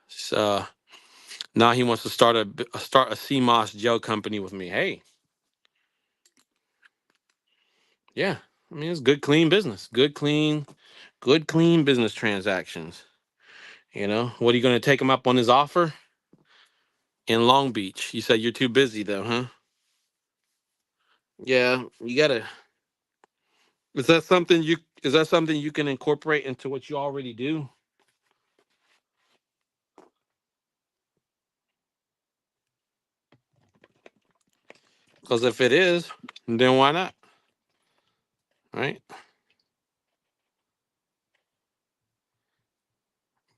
A: So now he wants to start a CMOS gel company with me. Hey, yeah. I mean, it's good, clean business. Good, clean business transactions. What are you going to take him up on his offer in Long Beach? You said you're too busy though, huh? Yeah, you gotta. Is that something you can incorporate into what you already do? Because if it is, then why not? Right?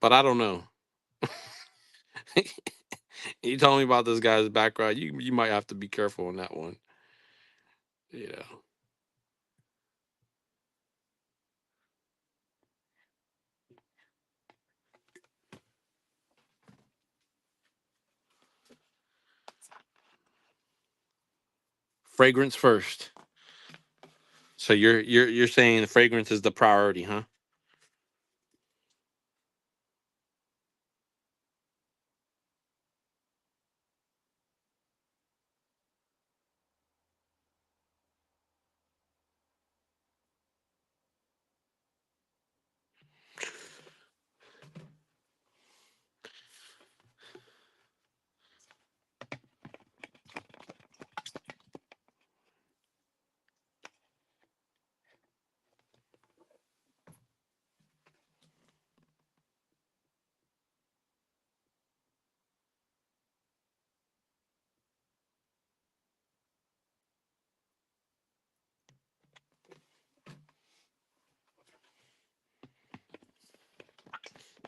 A: But I don't know. You told me about this guy's background. You might have to be careful on that one. Yeah. Fragrance first. So you're saying the fragrance is the priority, huh?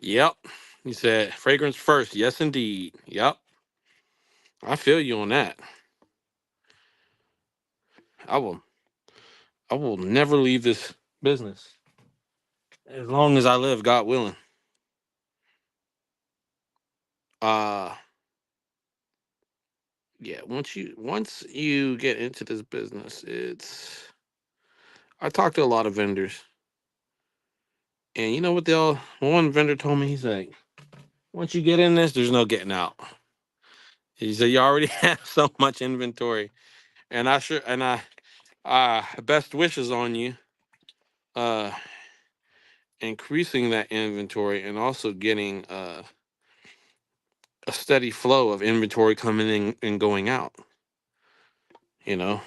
A: Yep. You said fragrance first. Yes, indeed. Yep. I feel you on that. I will. I will never leave this business as long as I live. God willing. Uh yeah. Once you get into this business, it's. I talked to a lot of vendors, and you know what? One vendor told me, he's like, once you get in this, there's no getting out. He said you already have so much inventory, and I best wishes on you, uh, increasing that inventory and also getting a steady flow of inventory coming in and going out. You know,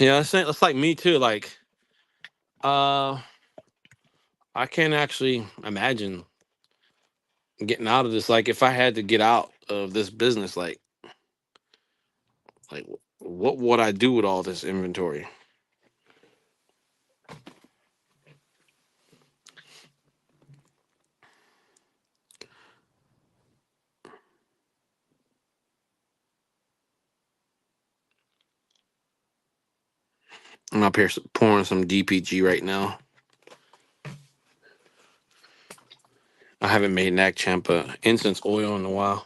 A: yeah, it's like me too. Like, uh, I can't actually imagine getting out of this. Like, if I had to get out of this business, like, what would I do with all this inventory? I'm up here pouring some DPG right now. I haven't made Nag Champa incense oil in a while.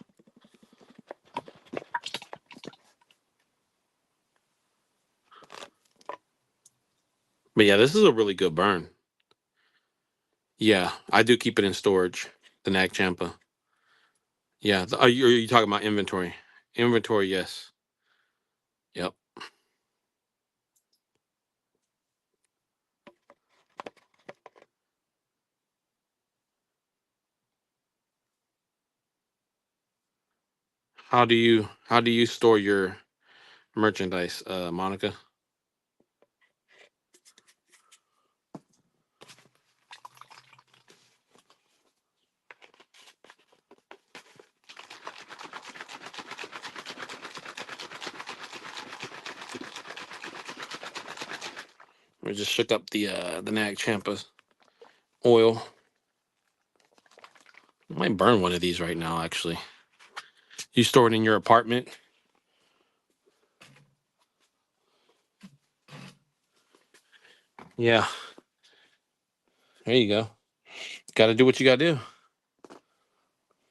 A: But yeah, this is a really good burn. Yeah, I do keep it in storage, the Nag Champa. Yeah, are you talking about inventory? Inventory, yes. Yep. How do you store your merchandise, Monica? We just shook up the Nag Champa oil. I might burn one of these right now, actually. You store it in your apartment? Yeah. There you go. Got to do what you got to do.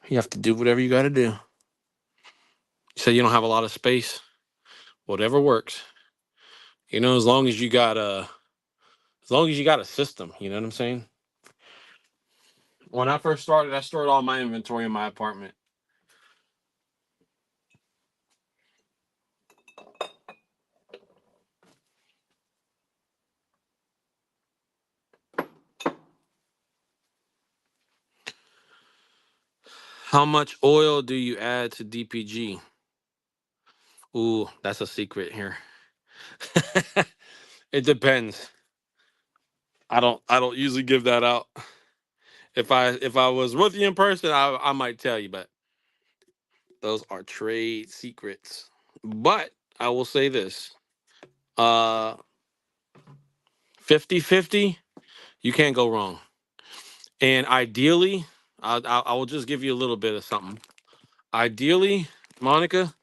A: You have to do whatever you got to do. You said you don't have a lot of space. Whatever works. As long as you got a system. You know what I'm saying? When I first started, I stored all my inventory in my apartment. How much oil do you add to DPG? Ooh, that's a secret here. It depends. I don't usually give that out. If I was with you in person, I might tell you, but those are trade secrets. But I will say this. Uh 50-50, you can't go wrong. And ideally, I will just give you a little bit of something. Ideally, Monica,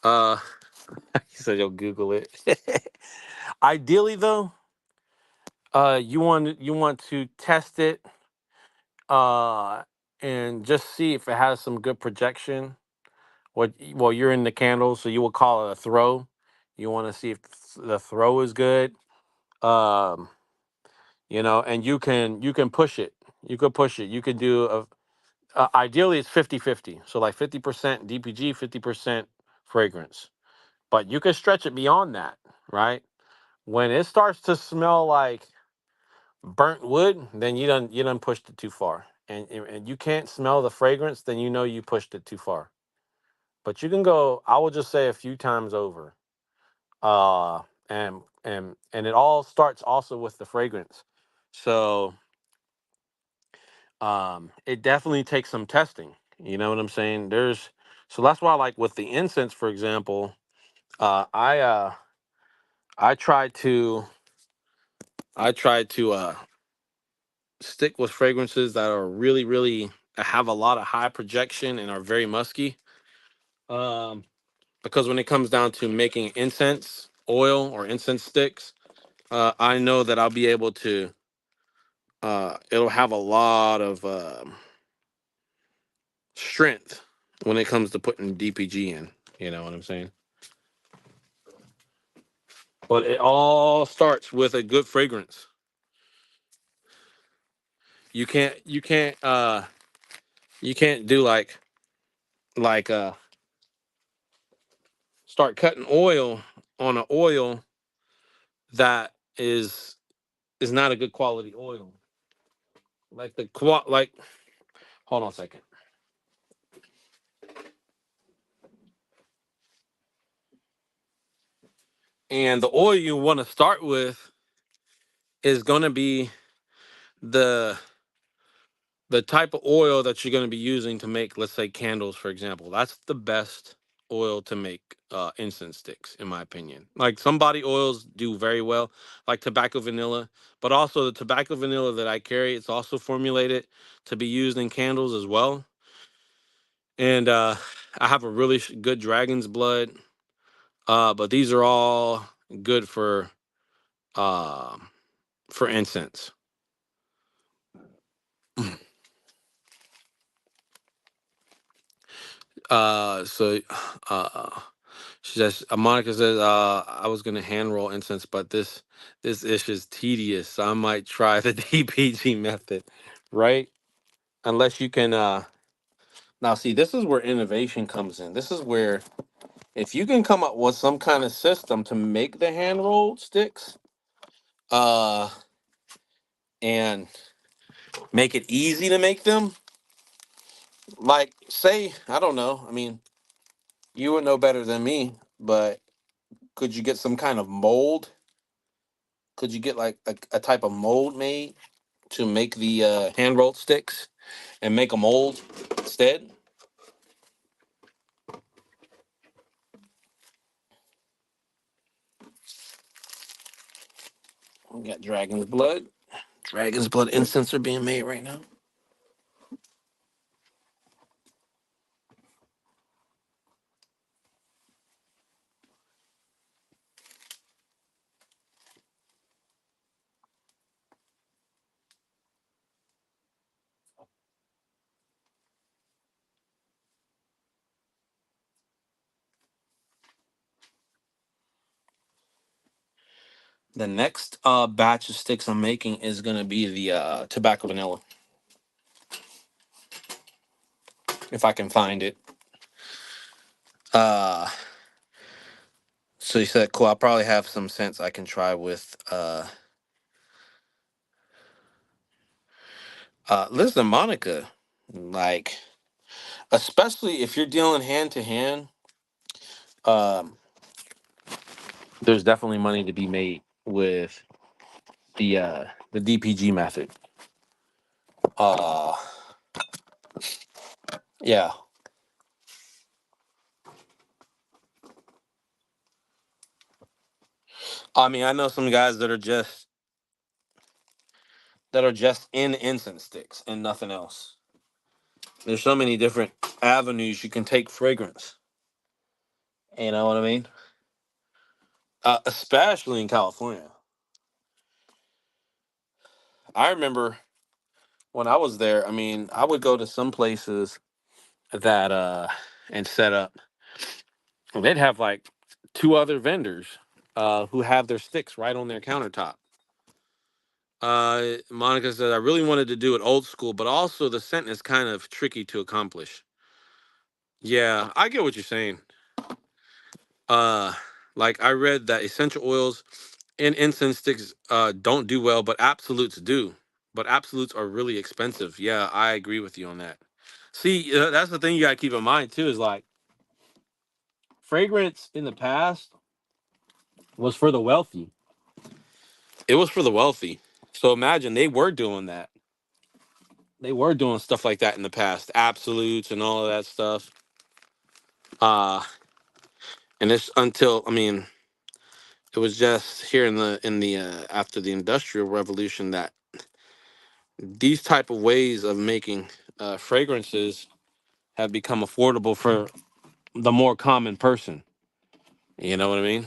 A: uh you said you'll Google it. Ideally though, you want to test it uh and just see if it has some good projection. Well, you're in the candles, so you will call it a throw. You want to see if the throw is good. Um, and you can push it. You could push it. You could do ideally it's 50-50. So like 50% DPG, 50% fragrance. But you can stretch it beyond that, right? When it starts to smell like burnt wood, then you done pushed it too far. And you can't smell the fragrance, then you know you pushed it too far. But you can go, I will just say a few times over. And it all starts also with the fragrance. So it definitely takes some testing. You know what I'm saying? So that's why, like with the incense, for example, uh I uh I try to I try to stick with fragrances that are really, really that have a lot of high projection and are very musky. Um because when it comes down to making incense oil or incense sticks, I know that I'll be able to it'll have a lot of strength when it comes to putting DPG in. You know what I'm saying? But it all starts with a good fragrance. You can't do like start cutting oil on an oil that is not a good quality oil. Like hold on a second. And the oil you want to start with is going to be the the type of oil that you're going to be using to make, let's say, candles, for example. That's the best oil to make incense sticks, in my opinion. Like some body oils do very well, like tobacco vanilla, but also the tobacco vanilla that I carry, it's also formulated to be used in candles as well. And I have a really good dragon's blood, but these are all good for for incense. So uh she says, Monica says, I was gonna hand roll incense, but this ish is tedious. So I might try the DPG method, right? Unless you can now see, this is where innovation comes in. This is where if you can come up with some kind of system to make the hand rolled sticks, uh and make it easy to make them, like say, I don't know, I mean, you would know better than me, but could you get some kind of mold? Could you get like a type of mold made to make the hand rolled sticks and make a mold instead? We got dragon's blood. Dragon's blood incense are being made right now. The next batch of sticks I'm making is gonna be the tobacco vanilla, if I can find it. Uh, so you said, cool. I'll probably have some scents I can try with. Listen, Monica, like, especially if you're dealing hand to hand, um, there's definitely money to be made with the DPG method. Uh, yeah. I mean, I know some guys that are just in incense sticks and nothing else. There's so many different avenues you can take fragrance. You know what I mean? Especially in California. I remember when I was there. I mean, I would go to some places that and set up. They'd have like two other vendors who have their sticks right on their countertop. Monica said, I really wanted to do it old school, but also the scent is kind of tricky to accomplish. Yeah, I get what you're saying. Uh, like I read that essential oils and incense sticks don't do well, but absolutes do. But absolutes are really expensive. Yeah, I agree with you on that. See, that's the thing you gotta keep in mind too. Is like fragrance in the past was for the wealthy. It was for the wealthy. So imagine they were doing that. They were doing stuff like that in the past, absolutes and all of that stuff. Uh, and it's until, I mean, it was just here in the after the industrial revolution that these type of ways of making fragrances have become affordable for the more common person. You know what I mean?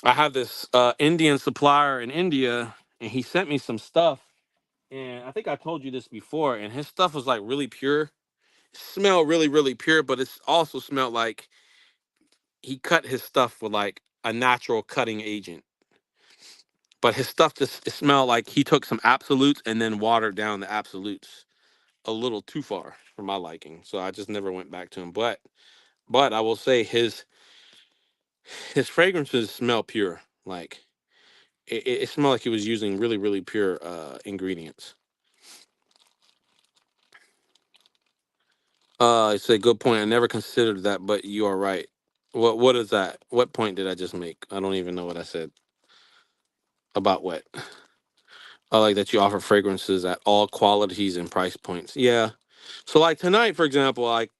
A: I have this Indian supplier in India, and he sent me some stuff. And I think I told you this before. And his stuff was like really pure, smelled really, really pure, but it's also smelled like he cut his stuff with like a natural cutting agent. But his stuff just it smelled like he took some absolutes and then watered down the absolutes a little too far for my liking. So I just never went back to him. But I will say his fragrances smell pure. Like it smelled like he was using really, really pure ingredients. It's a good point. I never considered that, but you are right. What is that? What point did I just make? I don't even know what I said about what. I like that you offer fragrances at all qualities and price points. Yeah. So like tonight, for example, like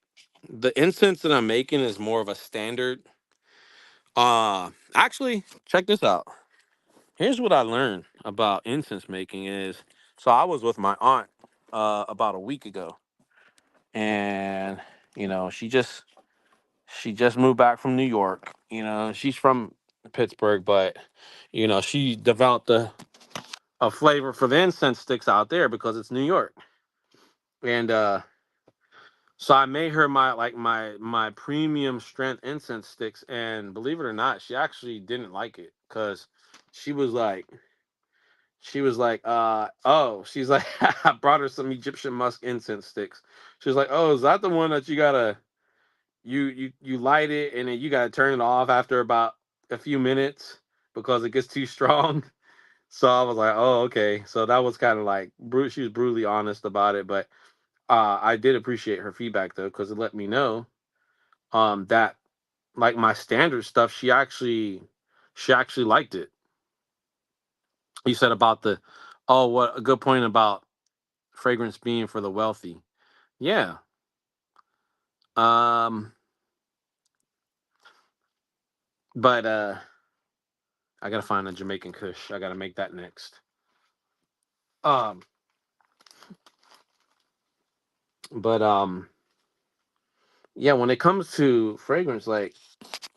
A: the incense that I'm making is more of a standard. Actually, check this out. Here's what I learned about incense making is so I was with my aunt about a week ago, and you know, She just moved back from New York. She's from Pittsburgh, but she developed a flavor for the incense sticks out there because it's New York. And so I made her my premium strength incense sticks, and believe it or not, she actually didn't like it because she was like she's like I brought her some Egyptian musk incense sticks. She was like, oh, is that the one that you gotta you light it and then you gotta turn it off after about a few minutes because it gets too strong? So I was like, oh, okay. So that was kind of like she was brutally honest about it, but I did appreciate her feedback though because it let me know that like my standard stuff, she actually liked it. You said about the oh, what a good point about fragrance being for the wealthy. Yeah. Um, but I gotta find a Jamaican Kush. I gotta make that next. Um, but yeah, when it comes to fragrance, like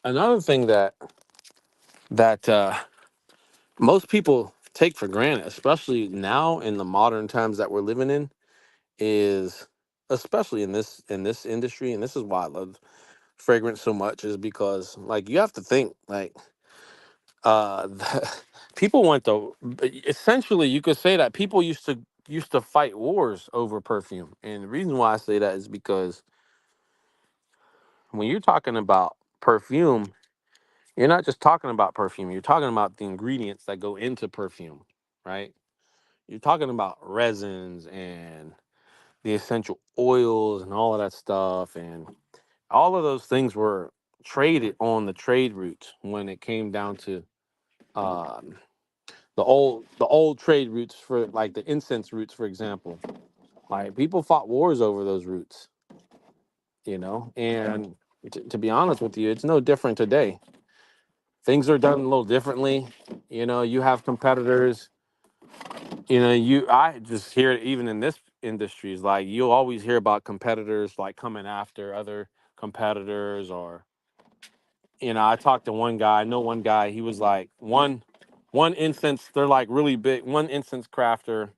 A: another thing that most people take for granted, especially now in the modern times that we're living in, is especially in this industry, and this is why I love fragrance so much, is because like you have to think like uh people went to essentially you could say that people used to fight wars over perfume. And the reason why I say that is because when you're talking about perfume, you're not just talking about perfume, you're talking about the ingredients that go into perfume, right? You're talking about resins and the essential oils and all of that stuff, and all of those things were traded on the trade routes when it came down to um, the old trade routes for like the incense routes, for example. Like people fought wars over those routes, and to be honest with you, it's no different today. Things are done a little differently. You have competitors. I just hear it even in this industry is like you'll always hear about competitors like coming after other competitors. Or I talked to one guy. I know one guy. He was like one instance. They're like really big. One instance crafter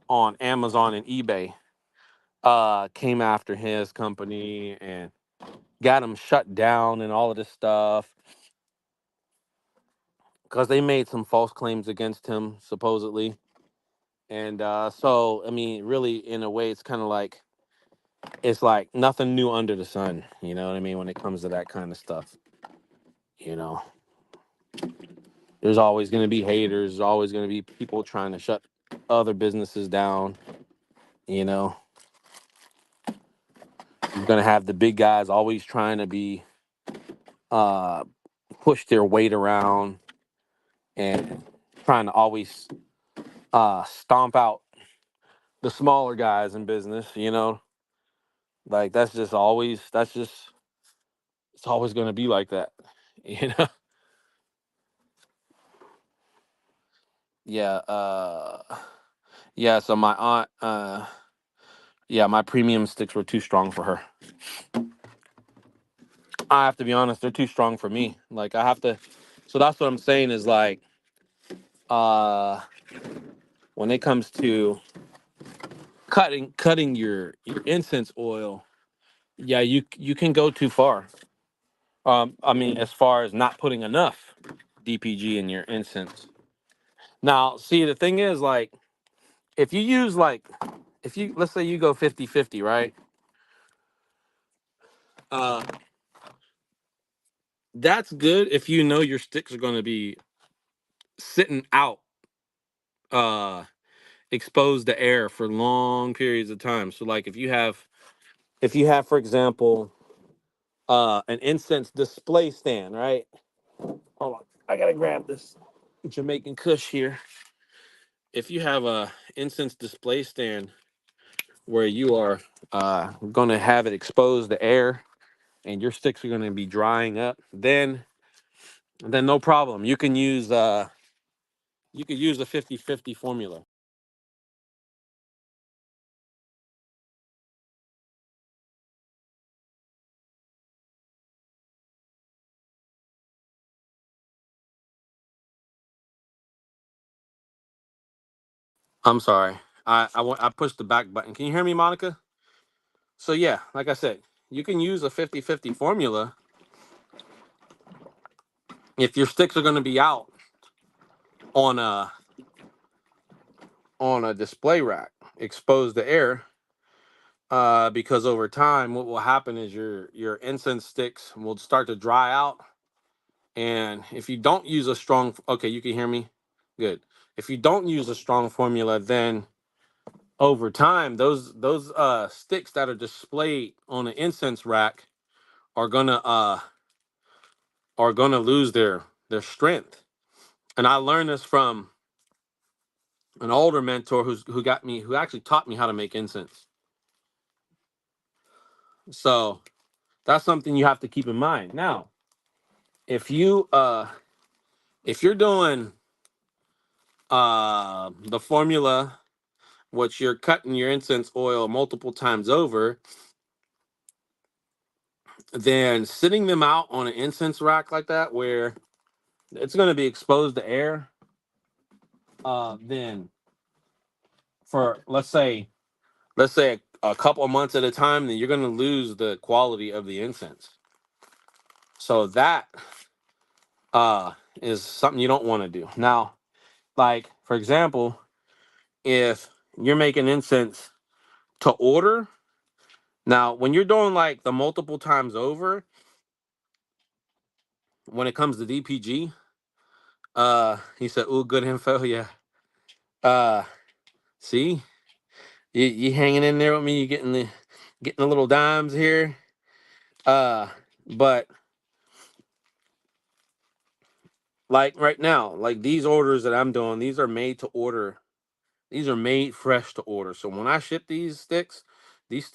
A: on Amazon and eBay came after his company and got him shut down and all of this stuff because they made some false claims against him supposedly. And so I mean, really, in a way, it's like nothing new under the sun. You know what I mean? When it comes to that kind of stuff, you know, there's always going to be haters. There's always going to be people trying to shut other businesses down. You know, you're going to have the big guys always trying to be uh, push their weight around and trying to always stomp out the smaller guys in business. Like that's just it's always going to be like that. You know. Yeah. Yeah. So my aunt. Yeah, my premium sticks were too strong for her. I have to be honest, they're too strong for me. Like I have to. So that's what I'm saying is like, uh, when it comes to cutting your incense oil, yeah, you can go too far. I mean, as far as not putting enough DPG in your incense. Now, see, the thing is, like, if you use like, if you let's say you go 50-50, right? Uh, that's good if you know your sticks are going to be sitting out. Exposed to air for long periods of time. So like if you have for example an incense display stand, right? Hold on. I got to grab this Jamaican Kush here. If you have a incense display stand where you are going to have it exposed to air and your sticks are going to be drying up, then no problem. You could use the 50-50 formula. I'm sorry. I pushed the back button. Can you hear me, Monica? So yeah, like I said, you can use a 50-50 formula if your sticks are going to be out on a display rack, exposed to air. Because over time, what will happen is your incense sticks will start to dry out, and if you don't use a strong, okay, you can hear me, good. If you don't use a strong formula, then over time, those sticks that are displayed on an incense rack are gonna lose their strength. And I learned this from an older mentor who actually taught me how to make incense. So that's something you have to keep in mind. Now, if you if you're doing the formula, which you're cutting your incense oil multiple times over, then sitting them out on an incense rack like that where it's going to be exposed to air, then for let's say a couple of months at a time, then you're going to lose the quality of the incense. So that uh is something you don't want to do. Now, like for example, if you're making incense to order, now when you're doing like the multiple times over, when it comes to DPG, he said, "Ooh, good info, yeah." Uh, see, you hanging in there with me. You getting the little dimes here. Uh, but like right now, like these orders that I'm doing, these are made to order. These are made fresh to order. So when I ship these sticks, these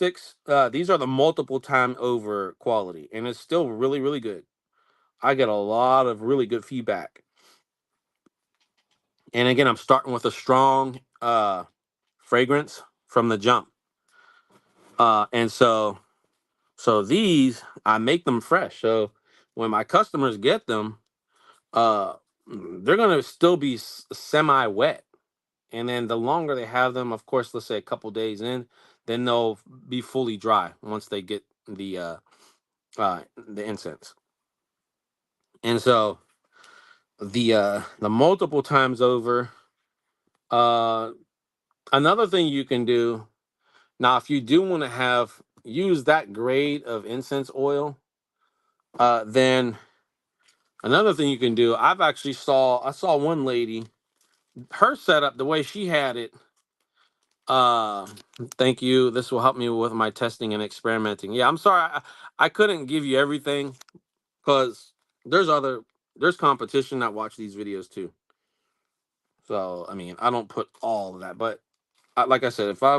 A: are the multiple time over quality, and it's still really, really good. I get a lot of really good feedback. And again, I'm starting with a strong fragrance from the jump. And so these I make them fresh. So when my customers get them, uh, they're gonna still be semi wet. And then the longer they have them, of course, let's say a couple days in, then they'll be fully dry once they get the incense. And so the multiple times over. Uh, Another thing you can do now, if you do want to have use that grade of incense oil, then another thing you can do. I saw one lady, her setup, the way she had it. Uh, Thank you. This will help me with my testing and experimenting. Yeah, I'm sorry, I couldn't give you everything because there's other there's competition that watch these videos too. So I mean, I don't put all of that, but like I said, if I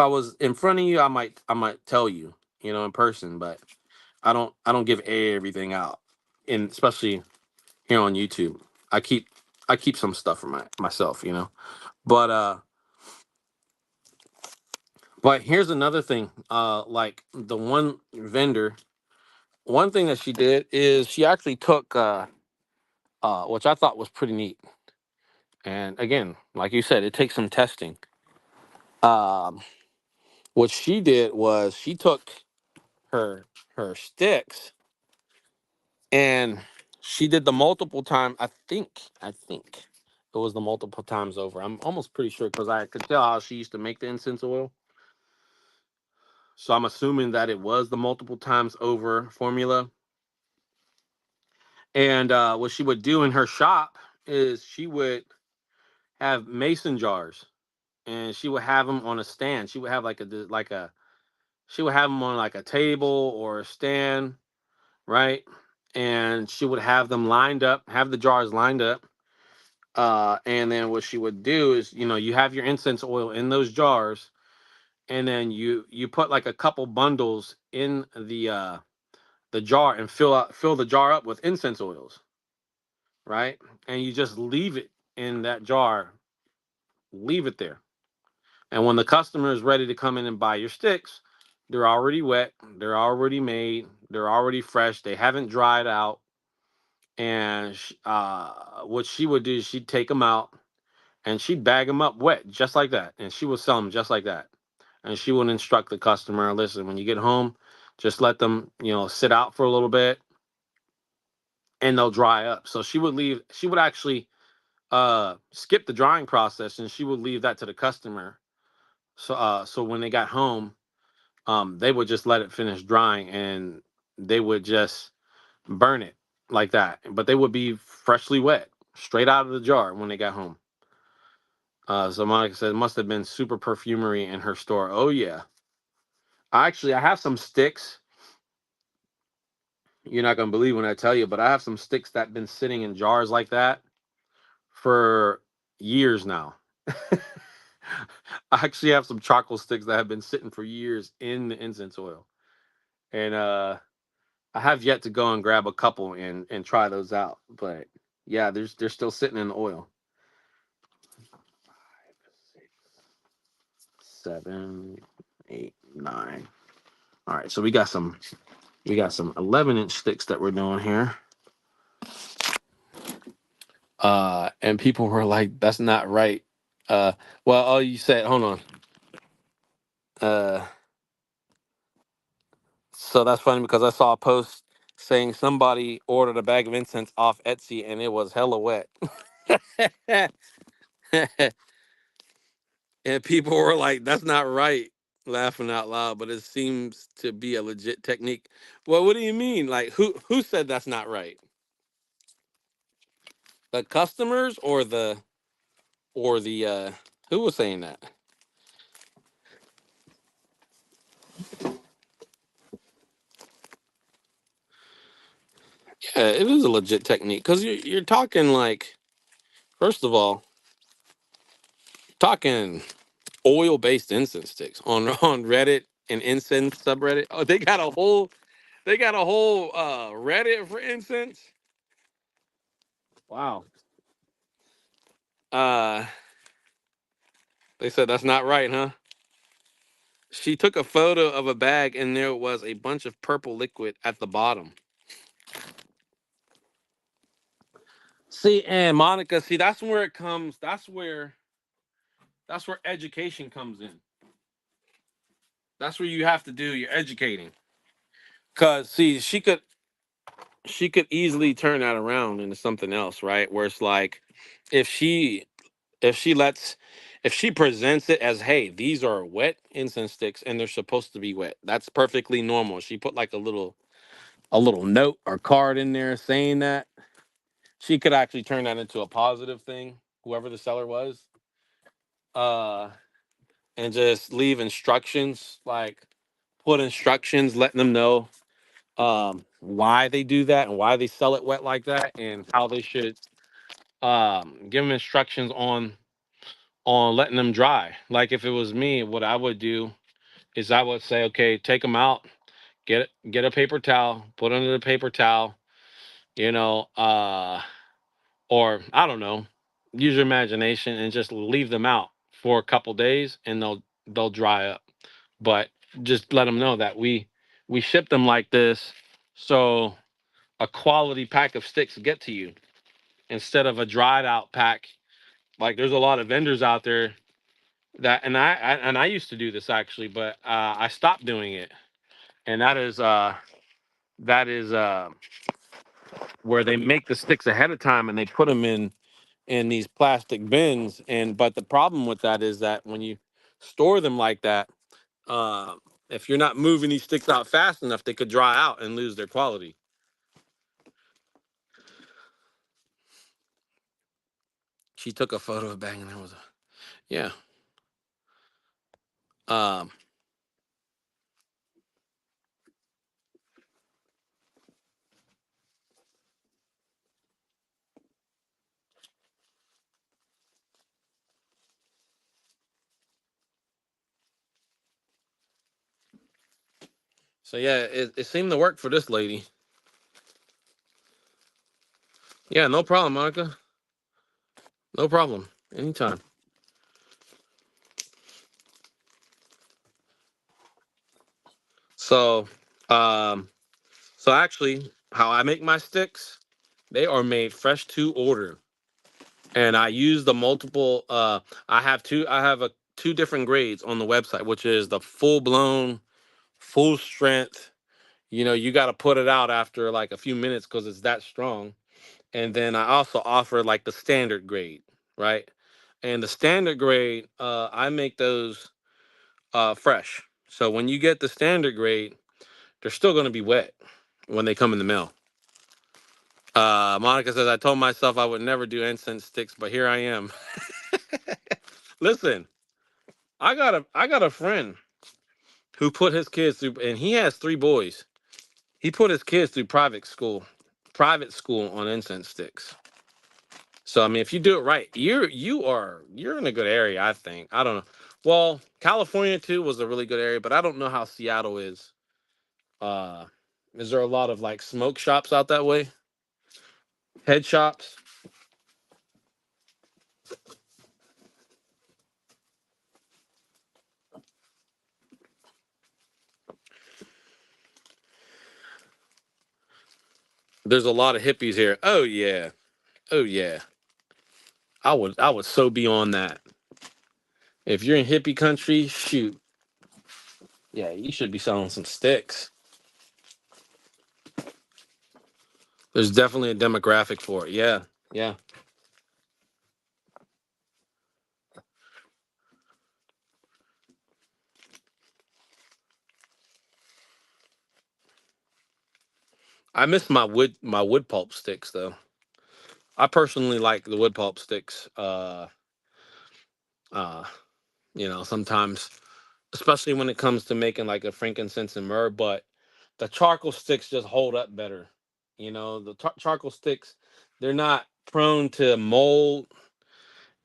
A: was in front of you, I might tell you, in person, but I don't give everything out, and especially here on YouTube. I keep I keep some stuff for myself. But here's another thing. Like the one vendor, one thing that she did is she actually took which I thought was pretty neat. And again, like you said, it takes some testing. Um, what she did was she took her her sticks and she did the multiple time. I think it was the multiple times over. I'm almost pretty sure because I could tell how she used to make the incense oil. So I'm assuming that it was the multiple times over formula. And what she would do in her shop is she would have mason jars, and she would have them on a stand. She would have she would have them on like a table or a stand, right? And she would have them lined up, have the jars lined up. And then what she would do is, you have your incense oil in those jars, and then you put like a couple bundles in the jar and fill the jar up with incense oils, right? And you just leave it in that jar, leave it there. And when the customer is ready to come in and buy your sticks, they're already wet, they're already made, they're already fresh, they haven't dried out. And what she would do is she'd take them out and she'd bag them up wet just like that, and she would sell them just like that. And she would instruct the customer, listen, when you get home, just let them, sit out for a little bit, and they'll dry up. So she would actually skip the drying process, and she would leave that to the customer. So when they got home, they would just let it finish drying, and they would just burn it like that. But they would be freshly wet, straight out of the jar when they got home. So Monica said it must have been super perfumery in her store. Oh yeah. I have some sticks. You're not gonna believe when I tell you, but I have some sticks that have been sitting in jars like that for years now. I actually have some charcoal sticks that have been sitting for years in the incense oil. And I have yet to go and grab a couple and try those out. But yeah, they're still sitting in the oil. 7, 8, 9. All right, so we got some 11-inch sticks that we're doing here. And people were like, "That's not right." Well, oh, you said, hold on. Uh, so that's funny because I saw a post saying somebody ordered a bag of incense off Etsy and it was hella wet. And people were like, "That's not right," laughing out loud. But it seems to be a legit technique. Well, what do you mean? Like, who said that's not right? The customers or the who was saying that? Yeah, it is a legit technique because you're talking like, first of all, talking oil based incense sticks on Reddit and incense subreddit. Oh, they got a whole Reddit for incense. Wow. Uh, they said that's not right, huh? She took a photo of a bag and there was a bunch of purple liquid at the bottom. See, and Monica, see, that's where it comes. That's where education comes in. That's where you have to do your educating. Cause see, she could easily turn that around into something else, right? Where it's like, if she if she lets if she presents it as, hey, these are wet incense sticks and they're supposed to be wet. That's perfectly normal. She put like a little note or card in there saying that. She could actually turn that into a positive thing, whoever the seller was. Uh and just leave instructions, like put instructions letting them know why they do that and why they sell it wet like that, and how they should give them instructions on letting them dry. Like if it was me, what I would do is I would say, okay, take them out, get a paper towel, put under the paper towel, you know, or I don't know, use your imagination and just leave them out for a couple days and they'll dry up. But just let them know that we ship them like this, so a quality pack of sticks get to you instead of a dried out pack. Like there's a lot of vendors out there that, and I used to do this actually, but I stopped doing it. And that is where they make the sticks ahead of time and they put them in these plastic bins. And but the problem with that is that when you store them like that, uh, if you're not moving these sticks out fast enough, they could dry out and lose their quality. She took a photo of bang and there was a, yeah. Um, so yeah, it seemed to work for this lady. Yeah, no problem, Monica. No problem. Anytime. So, um, so actually, how I make my sticks, they are made fresh to order. and I use the multiple. I have two. I have a two different grades on the website, which is the full blown, full strength. You know, you got to put it out after like a few minutes because it's that strong. And then I also offer like the standard grade, right? And the standard grade, I make those fresh. So when you get the standard grade, they're still going to be wet when they come in the mail. Monica says, I told myself I would never do incense sticks, but here I am. Listen, I got a friend who put his kids through, and he has three boys. He put his kids through private school on incense sticks. So I mean, if you do it right, you're in a good area. I think. I don't know. Well, California too was a really good area, but I don't know how Seattle is. Uh, is there a lot of like smoke shops out that way? Head shops? There's a lot of hippies here. Oh yeah. Oh yeah. I would so be on that. If you're in hippie country, shoot. Yeah, you should be selling some sticks. There's definitely a demographic for it. Yeah. Yeah. I miss my wood pulp sticks though. I personally like the wood pulp sticks. Uh, sometimes, especially when it comes to making like a frankincense and myrrh, but the charcoal sticks just hold up better. The charcoal sticks, they're not prone to mold.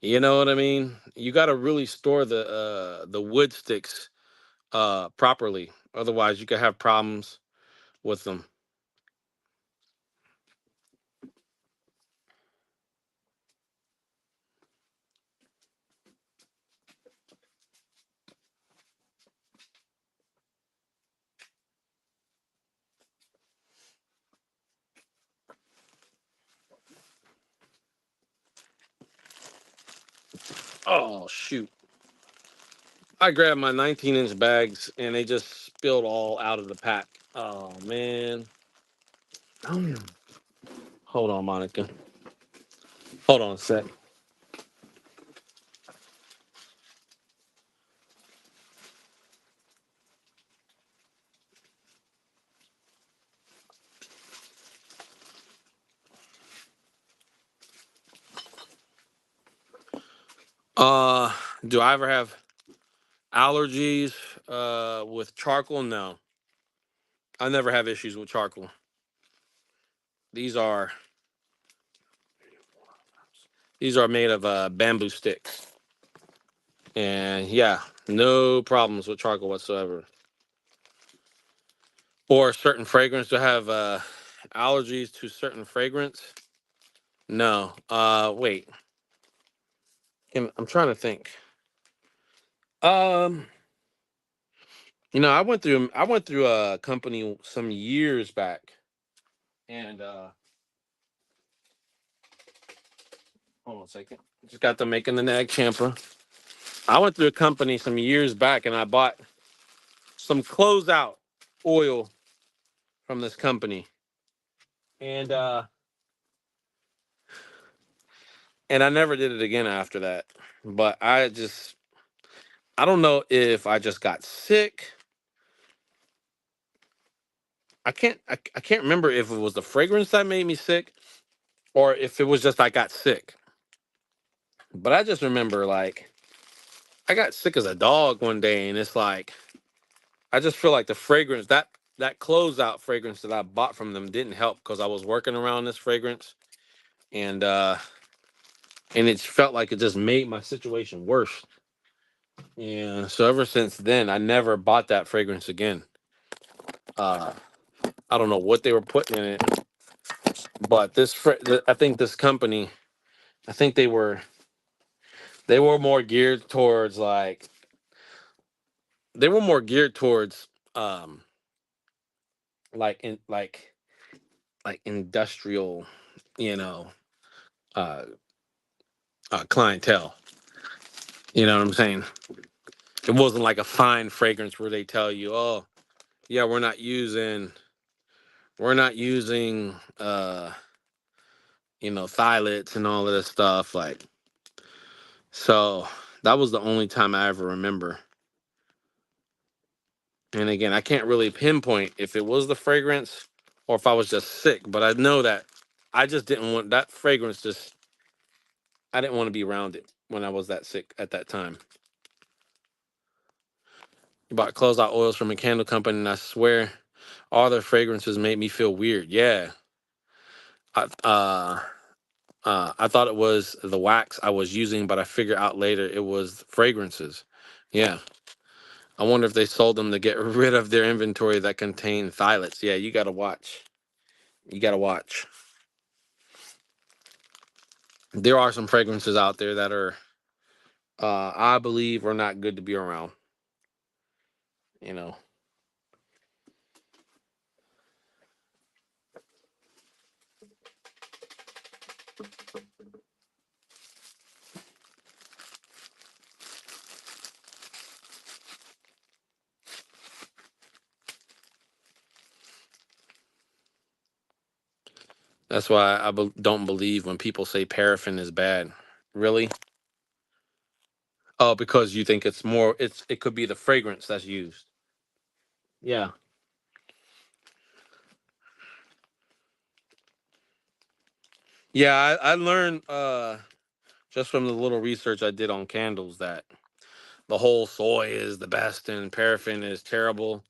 A: You know what I mean? You got to really store the wood sticks properly. Otherwise, you could have problems with them. Oh shoot. I grabbed my 19-inch bags and they just spilled all out of the pack. Oh man. Oh, hold on, Monica. Hold on a sec. Uh, do I ever have allergies with charcoal? No. I never have issues with charcoal. These are these are made of bamboo sticks. And yeah, no problems with charcoal whatsoever. Or certain fragrance to have allergies to certain fragrance? No. Wait. I'm trying to think. Um, I went through a company some years back, and hold on a second. Just got them making the Nag Champa. I went through a company some years back, and I bought some closeout oil from this company, and I never did it again after that. But I don't know if I just got sick. I can't remember if it was the fragrance that made me sick or if it was just I got sick. But I just remember like I got sick as a dog one day, and it's like I just feel like the fragrance that closeout fragrance that I bought from them didn't help because I was working around this fragrance, and it felt like it just made my situation worse. And so ever since then, I never bought that fragrance again. Uh, I don't know what they were putting in it, but I think this company, I think they were more geared towards they were more geared towards um like in like industrial, you know, uh clientele. You know what I'm saying? It wasn't like a fine fragrance where they tell you, "Oh, yeah, we're not using phthalates and all of this stuff." Like, so that was the only time I ever remember. And again, I can't really pinpoint if it was the fragrance or if I was just sick, but I know that I just didn't want that fragrance. I didn't want to be around it when I was that sick at that time. I bought closeout oils from a candle company, and I swear all their fragrances made me feel weird. Yeah. I, I thought it was the wax I was using, but I figured out later it was fragrances. Yeah. I wonder if they sold them to get rid of their inventory that contained phthalates. Yeah, you got to watch. You got to watch. There are some fragrances out there that are, I believe, are not good to be around. You know. That's why don't believe when people say paraffin is bad. Really? Oh, because you think it could be the fragrance that's used. Yeah. Yeah, I learned just from the little research I did on candles that the whole soy is the best and paraffin is terrible.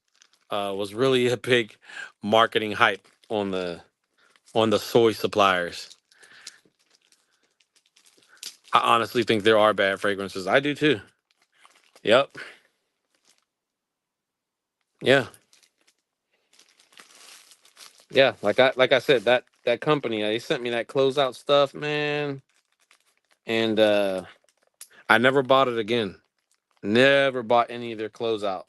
A: Was really a big marketing hype on the soy suppliers. I honestly think there are bad fragrances. I do too. Yep. Yeah. Yeah. Like I said, that company, they sent me that closeout stuff, man. And I never bought it again. Never bought any of their closeout.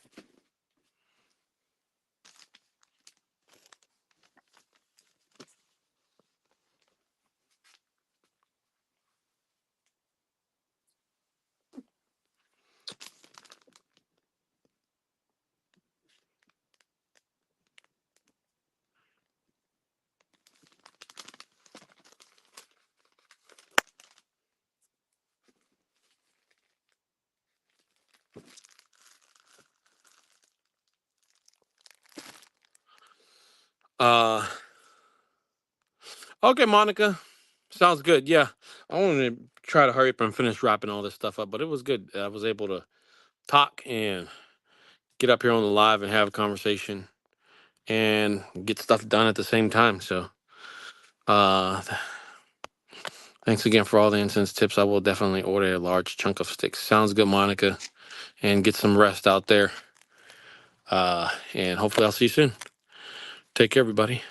A: Uh okay, Monica. Sounds good. Yeah. I wanted to try to hurry up and finish wrapping all this stuff up, but it was good. I was able to talk and get up here on the live and have a conversation and get stuff done at the same time. So th- thanks again for all the incense tips. I will definitely order a large chunk of sticks. Sounds good, Monica. And get some rest out there. And hopefully I'll see you soon. Take care, everybody.